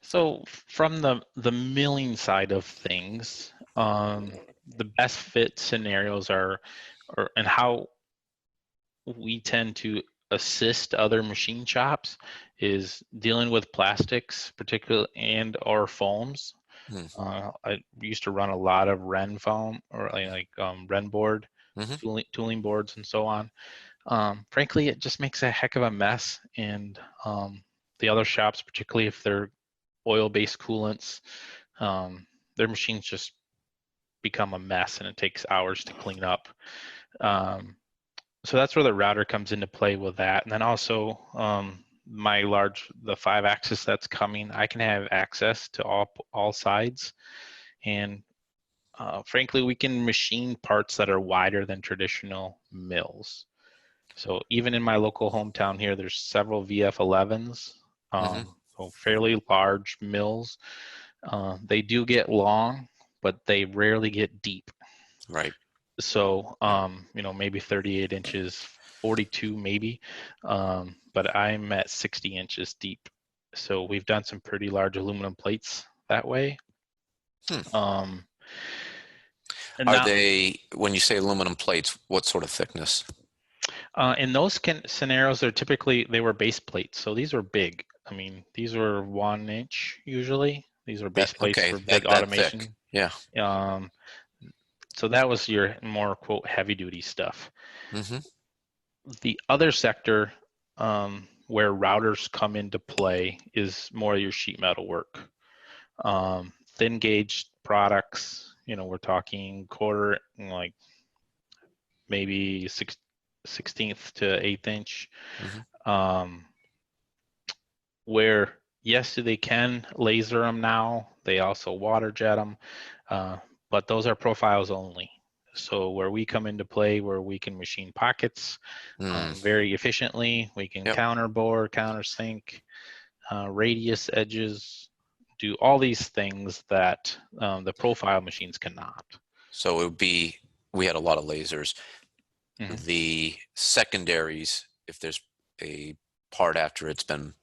So from the milling side of things, the best fit scenarios are and how we tend to assist other machine shops is dealing with plastics, particularly, and or foams. I used to run a lot of Ren foam, or like Ren board, tooling boards, and so on. Frankly, it just makes a heck of a mess, and the other shops, particularly if they're oil-based coolants, their machines just become a mess, and it takes hours to clean up. So that's where the router comes into play with that. And then also the 5-axis that's coming, I can have access to all sides. And frankly, we can machine parts that are wider than traditional mills. So even in my local hometown here, there's several VF11s, so fairly large mills. They do get long, but they rarely get deep. Right. So, maybe 38 inches, 42 maybe, but I'm at 60 inches deep. So we've done some pretty large aluminum plates that way. Are they, when you say aluminum plates, what sort of thickness? In those scenarios, they were base plates. So these were big. I mean, these were 1 inch usually. These were base plates for big automation. Thick. Yeah. So that was your more quote heavy duty stuff. The other sector where routers come into play is more your sheet metal work. Thin gauge products, we're talking quarter, like maybe 16th to 1/8 inch, where yes, they can laser them now. They also water jet them, but those are profiles only. So where we come into play, where we can machine pockets very efficiently, we can counterbore, countersink, radius edges, do all these things that the profile machines cannot. So it would be, we had a lot of lasers. The secondaries, if there's a part after it's been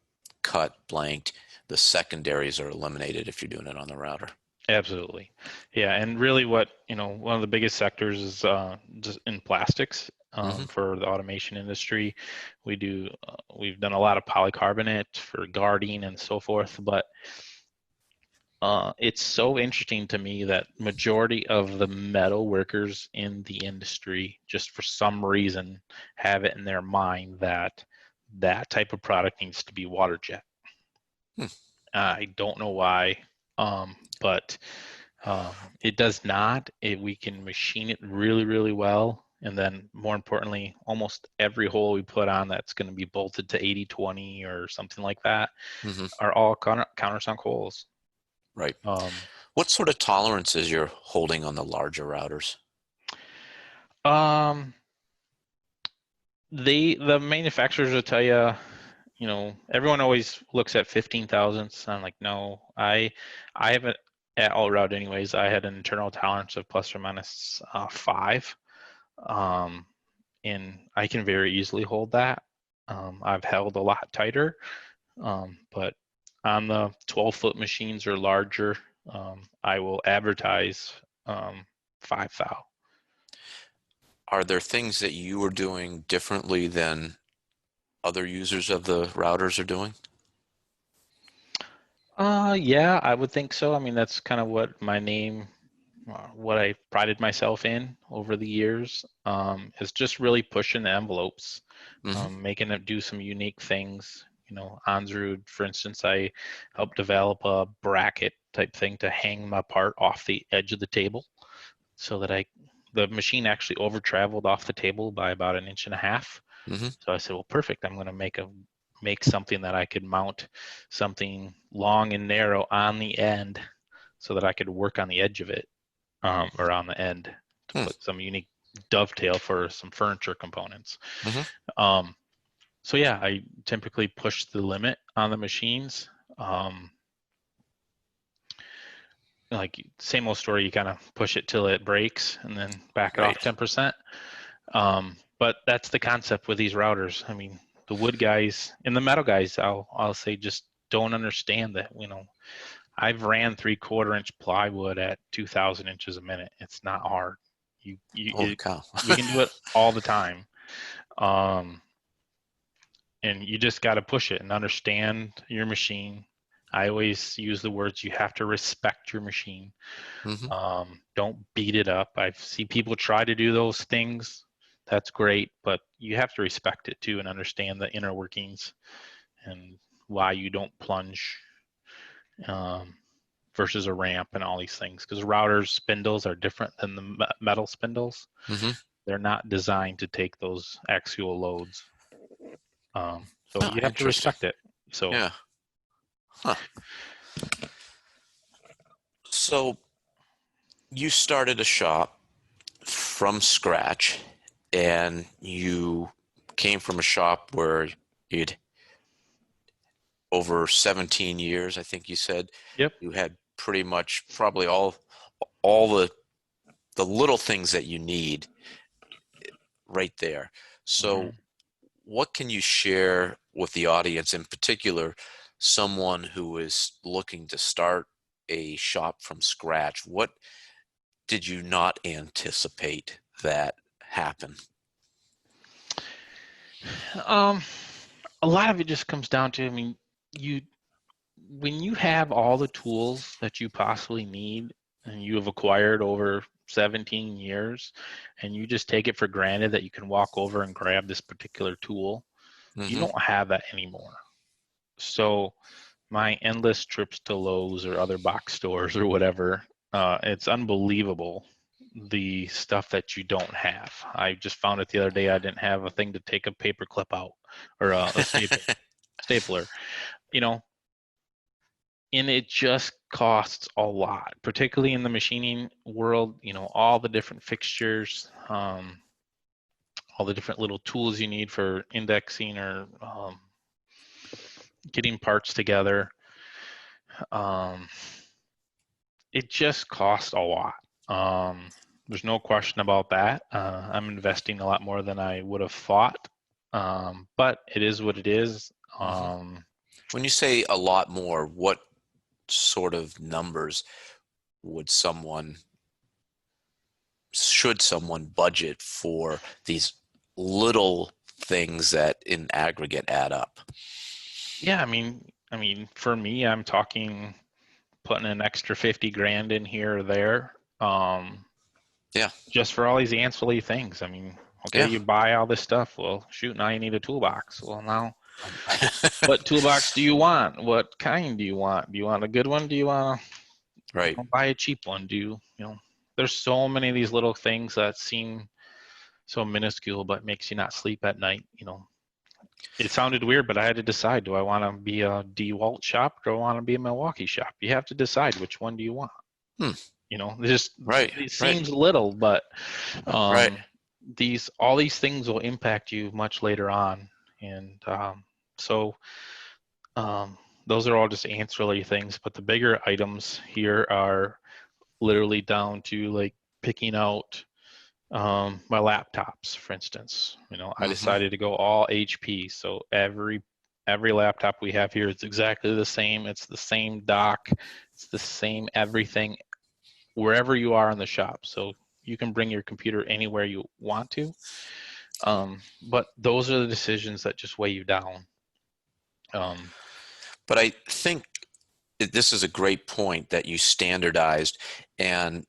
cut, blanked, the secondaries are eliminated if you're doing it on the router. Absolutely. Yeah, and really one of the biggest sectors is just in plastics for the automation industry. We've done a lot of polycarbonate for guarding and so forth, but it's so interesting to me that majority of the metal workers in the industry, just for some reason, have it in their mind that that type of product needs to be water jet. I don't know why, but it does not. We can machine it really, really well And then more importantly, almost every hole we put on that's going to be bolted to 80/20 or something like that Hmm. are all countersunk holes. Right. Um, What sort of tolerances you're holding on the larger routers? um, the manufacturers will tell you, everyone always looks at 15 thousandths. I'm like, no, I have it at all route anyways. I had an internal tolerance of plus or minus 5. Um, and I can very easily hold that. I've held a lot tighter, but on the 12-foot machines or larger, I will advertise 5 thou. Are there things that you are doing differently than other users of the routers are doing? Yeah, I would think so. I mean, that's kind of what my name, what I prided myself in over the years, is just really pushing the envelopes, Hmm. making it do some unique things. Ansrud, for instance, I helped develop a bracket type thing to hang my part off the edge of the table so that the machine actually over traveled off the table by about 1.5 inches. Hmm. So I said, well, perfect. I'm going to make something that I could mount something long and narrow on the end so that I could work on the edge of it, or on the end to Hmm. put some unique dovetail for some furniture components. Hmm. Um, so yeah, I typically push the limit on the machines. Like same old story, you kind of push it till it breaks and then back it off Right. 10%. But that's the concept with these routers. I mean, the wood guys and the metal guys, I'll say, just don't understand that. I've ran 3/4 inch plywood at 2,000 inches a minute. It's not hard. Holy cow. We can do it all the time. Um, and you just got to push it and understand your machine. I always use the words, you have to respect your machine. Hmm. Don't beat it up. I see people try to do those things. That's great, but you have to respect it too and understand the inner workings and why you don't plunge, um, versus a ramp and all these things. Because routers spindles are different than the metal spindles. Hmm. They're not designed to take those axial loads. So Oh, you have to interesting. respect it. So Yeah. Huh. So you started a shop from scratch, and you came from a shop where you'd over 17 years, I think you said, yep. you had pretty much probably all the little things that you need right there. So Mhm. what can you share with the audience, in particular, someone who is looking to start a shop from scratch? What did you not anticipate that happen? Um, a lot of it just comes down to, I mean, you when you have all the tools that you possibly need and you have acquired over 17 years and you just take it for granted that you can walk over and grab this particular tool, you Hmm. don't have that anymore. So my endless trips to Lowe's or other box stores or whatever, it's unbelievable the stuff that you don't have. I just found it the other day. I didn't have a thing to take a paper clip out or a stapler. You know, and it just costs a lot, particularly in the machining world. All the different fixtures, all the different little tools you need for indexing or getting parts together. um, it just costs a lot. um, there's no question about that. I'm investing a lot more than I would have thought, but it is what it is. Hmm. um, When you say a lot more, what sort of numbers would should someone budget for these little things that in aggregate add up? yeah, I mean for me, I'm talking putting an extra 50 grand in here or there, Yeah. just for all these ancillary things. I mean, okay, Yeah. you buy all this stuff. Well, shoot, now you need a toolbox. Well, now what toolbox do you want? What kind do you want? Do you want a good one? Do you want to Right. buy a cheap one? There's so many of these little things that seem so minuscule, but makes you not sleep at night. It sounded weird, but I had to decide: do I want to be a DeWalt shop, or do I want to be a Milwaukee shop? You have to decide which one do you want. Hmm. Right. It seems little, but Right. all these things will impact you much later on, and so those are all just ancillary things. But the bigger items here are literally down to like picking out my laptops, for instance. I decided to go all HP, so every laptop we have here is exactly the same. It's the same dock, it's the same everything wherever you are in the shop. So you can bring your computer anywhere you want to. But those are the decisions that just weigh you down. But I think this is a great point that you standardized, and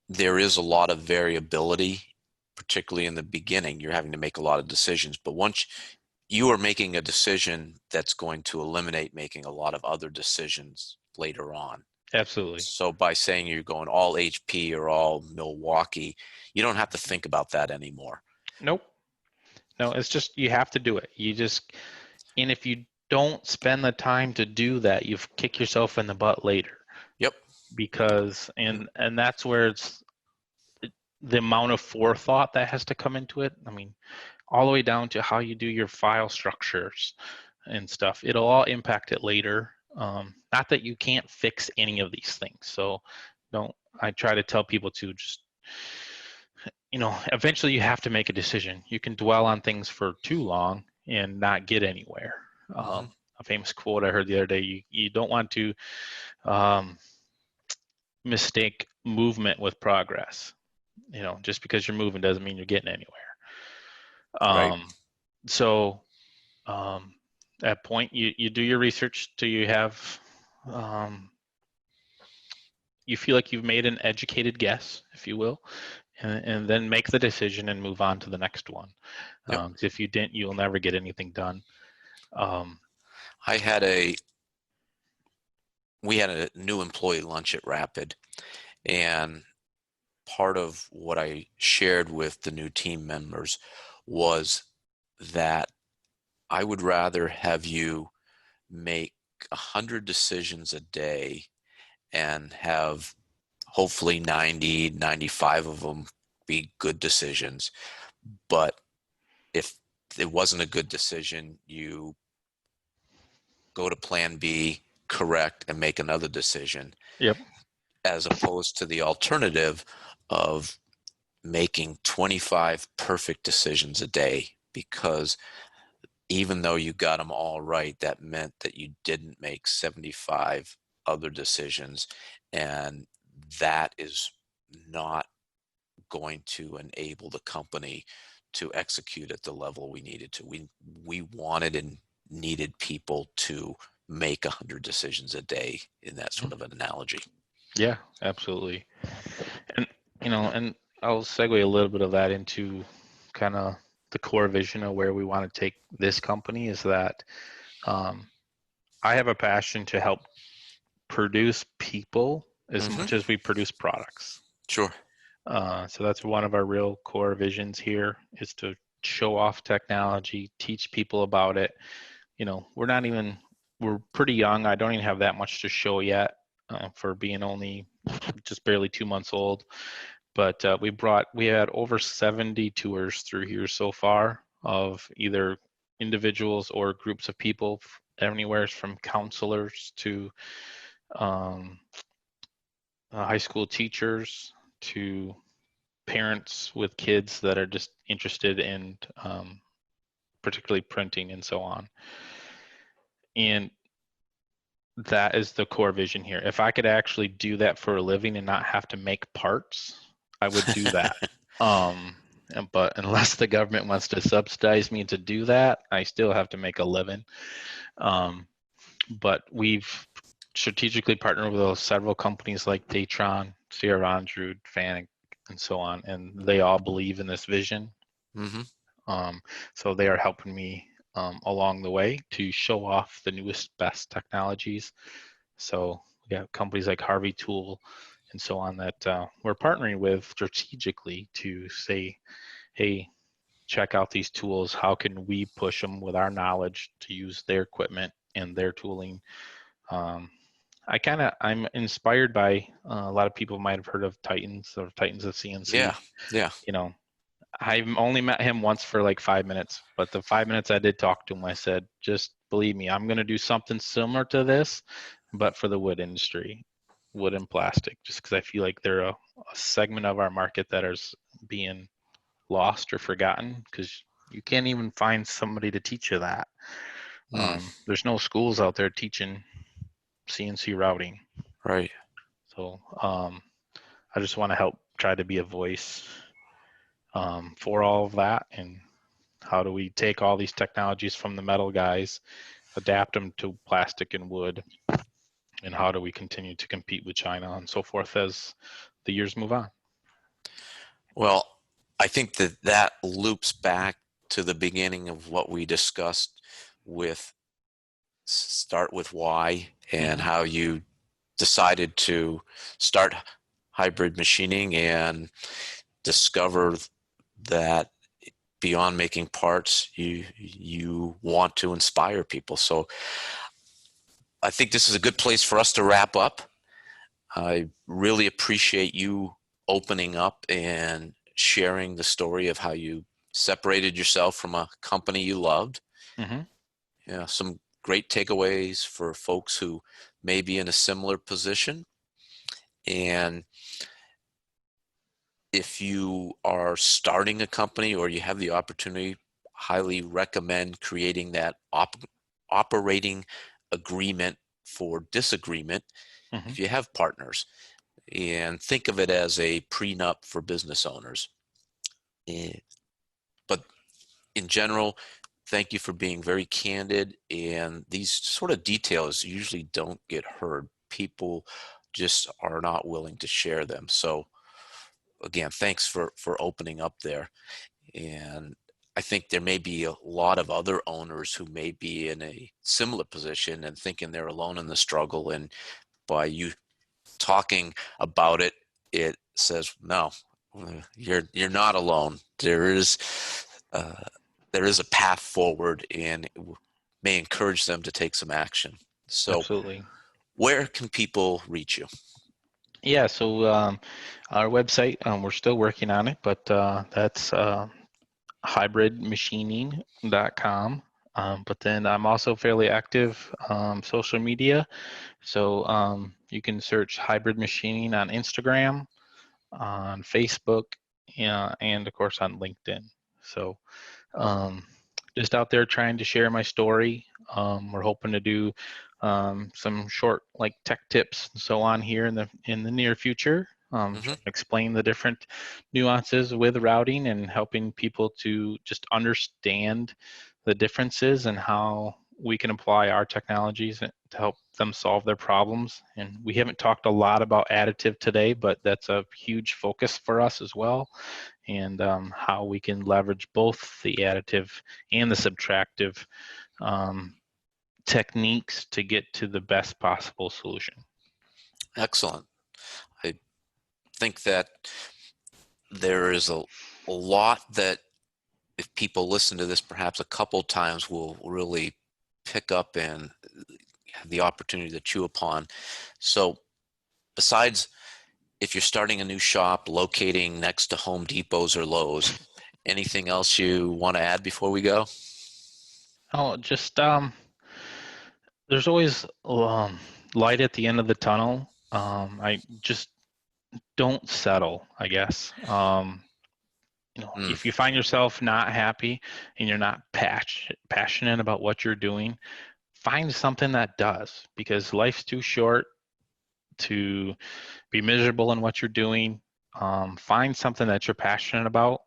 there is a lot of variability, particularly in the beginning. You're having to make a lot of decisions, but once you are making a decision, that's going to eliminate making a lot of other decisions later on. Absolutely. So by saying you're going all HP or all Milwaukee, you don't have to think about that anymore. Nope. No, it's just you have to do it. And if you don't spend the time to do that, you've kicked yourself in the butt later. Yep. Because and that's where it's the amount of forethought that has to come into it. I mean, all the way down to how you do your file structures and stuff. It'll all impact it later. Not that you can't fix any of these things. So I try to tell people to just, eventually you have to make a decision. You can dwell on things for too long and not get anywhere. A famous quote I heard the other day, you don't want to mistake movement with progress. Just because you're moving doesn't mean you're getting anywhere. Right. So at that point, you do your research till you have, you feel like you've made an educated guess, if you will, and then make the decision and move on to the next one. Yep. If you didn't, you'll never get anything done. We had a new employee lunch at Rapid, and part of what I shared with the new team members was that I would rather have you make 100 decisions a day and have hopefully 90, 95 of them be good decisions. But if it wasn't a good decision, you go to plan B, correct, and make another decision. Yep. As opposed to the alternative of making 25 perfect decisions a day, because even though you got them all right, that meant that you didn't make 75 other decisions, and that is not going to enable the company to execute at the level we needed to. We wanted and needed people to make 100 decisions a day in that sort of an analogy. Yeah, absolutely. And and I'll segue a little bit of that into kind of the core vision of where we want to take this company is that I have a passion to help produce people as much as we produce products. Sure. So that's one of our real core visions here is to show off technology, teach people about it. We're pretty young. I don't even have that much to show yet for being only just barely 2 months old. But we had over 70 tours through here so far of either individuals or groups of people, anywhere from counselors to high school teachers to parents with kids that are just interested in particularly printing and so on. And that is the core vision here. If I could actually do that for a living and not have to make parts, I would do that. But unless the government wants to subsidize me to do that, I still have to make a living. But we've strategically partnered with several companies like Datron, Sierra Andrew, Fanuc, and so on, and they all believe in this vision. So they are helping me along the way to show off the newest, best technologies. So we have companies like Harvey Tool and so on that we're partnering with strategically to say, hey, check out these tools. How can we push them with our knowledge to use their equipment and their tooling? I'm inspired by a lot of people might have heard of Titans or Titans of CNC. Yeah. Yeah. You know, I've only met him once for like 5 minutes, but the 5 minutes I did talk to him, I said, just believe me, I'm going to do something similar to this, but for the wood industry, wood and plastic, just because I feel like they're a segment of our market that is being lost or forgotten because you can't even find somebody to teach you that. Mm, There's no schools out there teaching CNC routing. right. So I just want to help try to be a voice for all of that. And how do we take all these technologies from the metal guys, adapt them to plastic and wood, and how do we continue to compete with China and so forth as the years move on? Well, I think that loops back to the beginning of what we discussed with start with why and how you decided to start hybrid machining and discover that beyond making parts, you want to inspire people. So I think this is a good place for us to wrap up. I really appreciate you opening up and sharing the story of how you separated yourself from a company you loved. Mm-hmm. Yeah, some great takeaways for folks who may be in a similar position. And if you are starting a company or you have the opportunity, highly recommend creating that operating agreement for disagreement Mm-hmm. if you have partners, and think of it as a prenup for business owners. Eh, But in general, thank you for being very candid, and these sort of details usually don't get heard. People just are not willing to share them. So again, thanks for opening up there. And I think there may be a lot of other owners who may be in a similar position and thinking they're alone in the struggle. And by you talking about it, it says, no, you're not alone. Uh, there is a path forward, and it may encourage them to take some action. So Absolutely. where can people reach you? Yeah, so our website, we're still working on it, but that's hybridmachining.com. But then I'm also fairly active social media. So you can search Hybrid Machining on Instagram, on Facebook, and of course on LinkedIn. So um, just out there trying to share my story. We're hoping to do some short like tech tips and so on here in the near future. Hmm. Explain the different nuances with routing and helping people to just understand the differences and how we can apply our technologies to help them solve their problems. And we haven't talked a lot about additive today, but that's a huge focus for us as well, and how we can leverage both the additive and the subtractive um, techniques to get to the best possible solution. Excellent. I think that there is a lot that if people listen to this perhaps a couple times will really pick up and have the opportunity to chew upon. So besides, if you're starting a new shop locating next to Home Depots or Lowe's, anything else you want to add before we go? Oh, just there's always light at the end of the tunnel. I just don't settle, I guess. Mm, If you find yourself not happy and you're not passionate about what you're doing, find something that does, because life's too short to be miserable in what you're doing. Find something that you're passionate about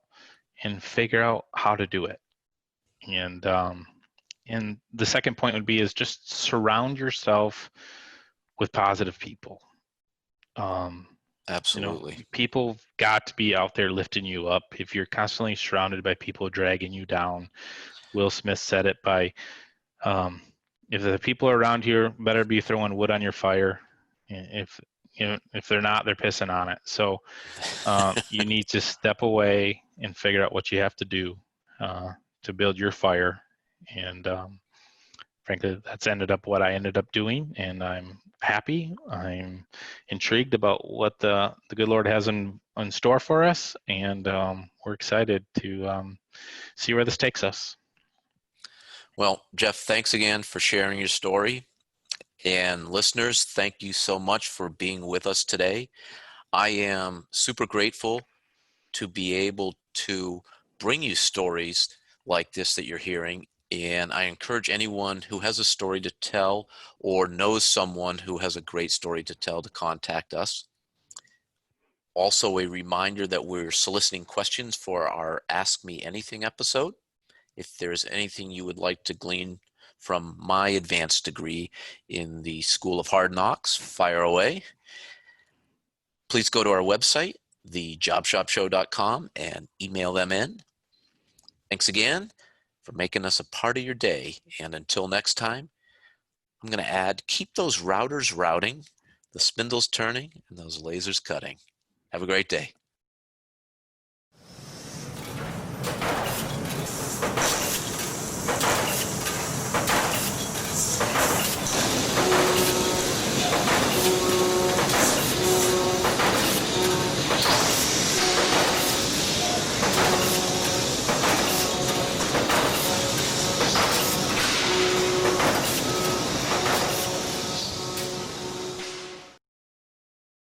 and figure out how to do it. And the second point would be is just surround yourself with positive people. Um, absolutely. People got to be out there lifting you up. If you're constantly surrounded by people dragging you down, Will Smith said it by, um, if the people around here better be throwing wood on your fire. If they're not, they're pissing on it. So you need to step away, and figure out what you have to do to build your fire. And frankly, that's ended up what I ended up doing, and I'm happy. I'm intrigued about what the good Lord has in store for us, and we're excited to see where this takes us. Well, Jeff, thanks again for sharing your story. And listeners, thank you so much for being with us today. I am super grateful to be able to bring you stories like this that you're hearing. And I encourage anyone who has a story to tell or knows someone who has a great story to tell to contact us. Also, a reminder that we're soliciting questions for our Ask Me Anything episode. If there's anything you would like to glean from my advanced degree in the School of Hard Knocks, fire away. Please go to our website, thejobshopshow.com, and email them in. Thanks again for making us a part of your day. And until next time, I'm going to add, keep those routers routing, the spindles turning, and those lasers cutting. Have a great day.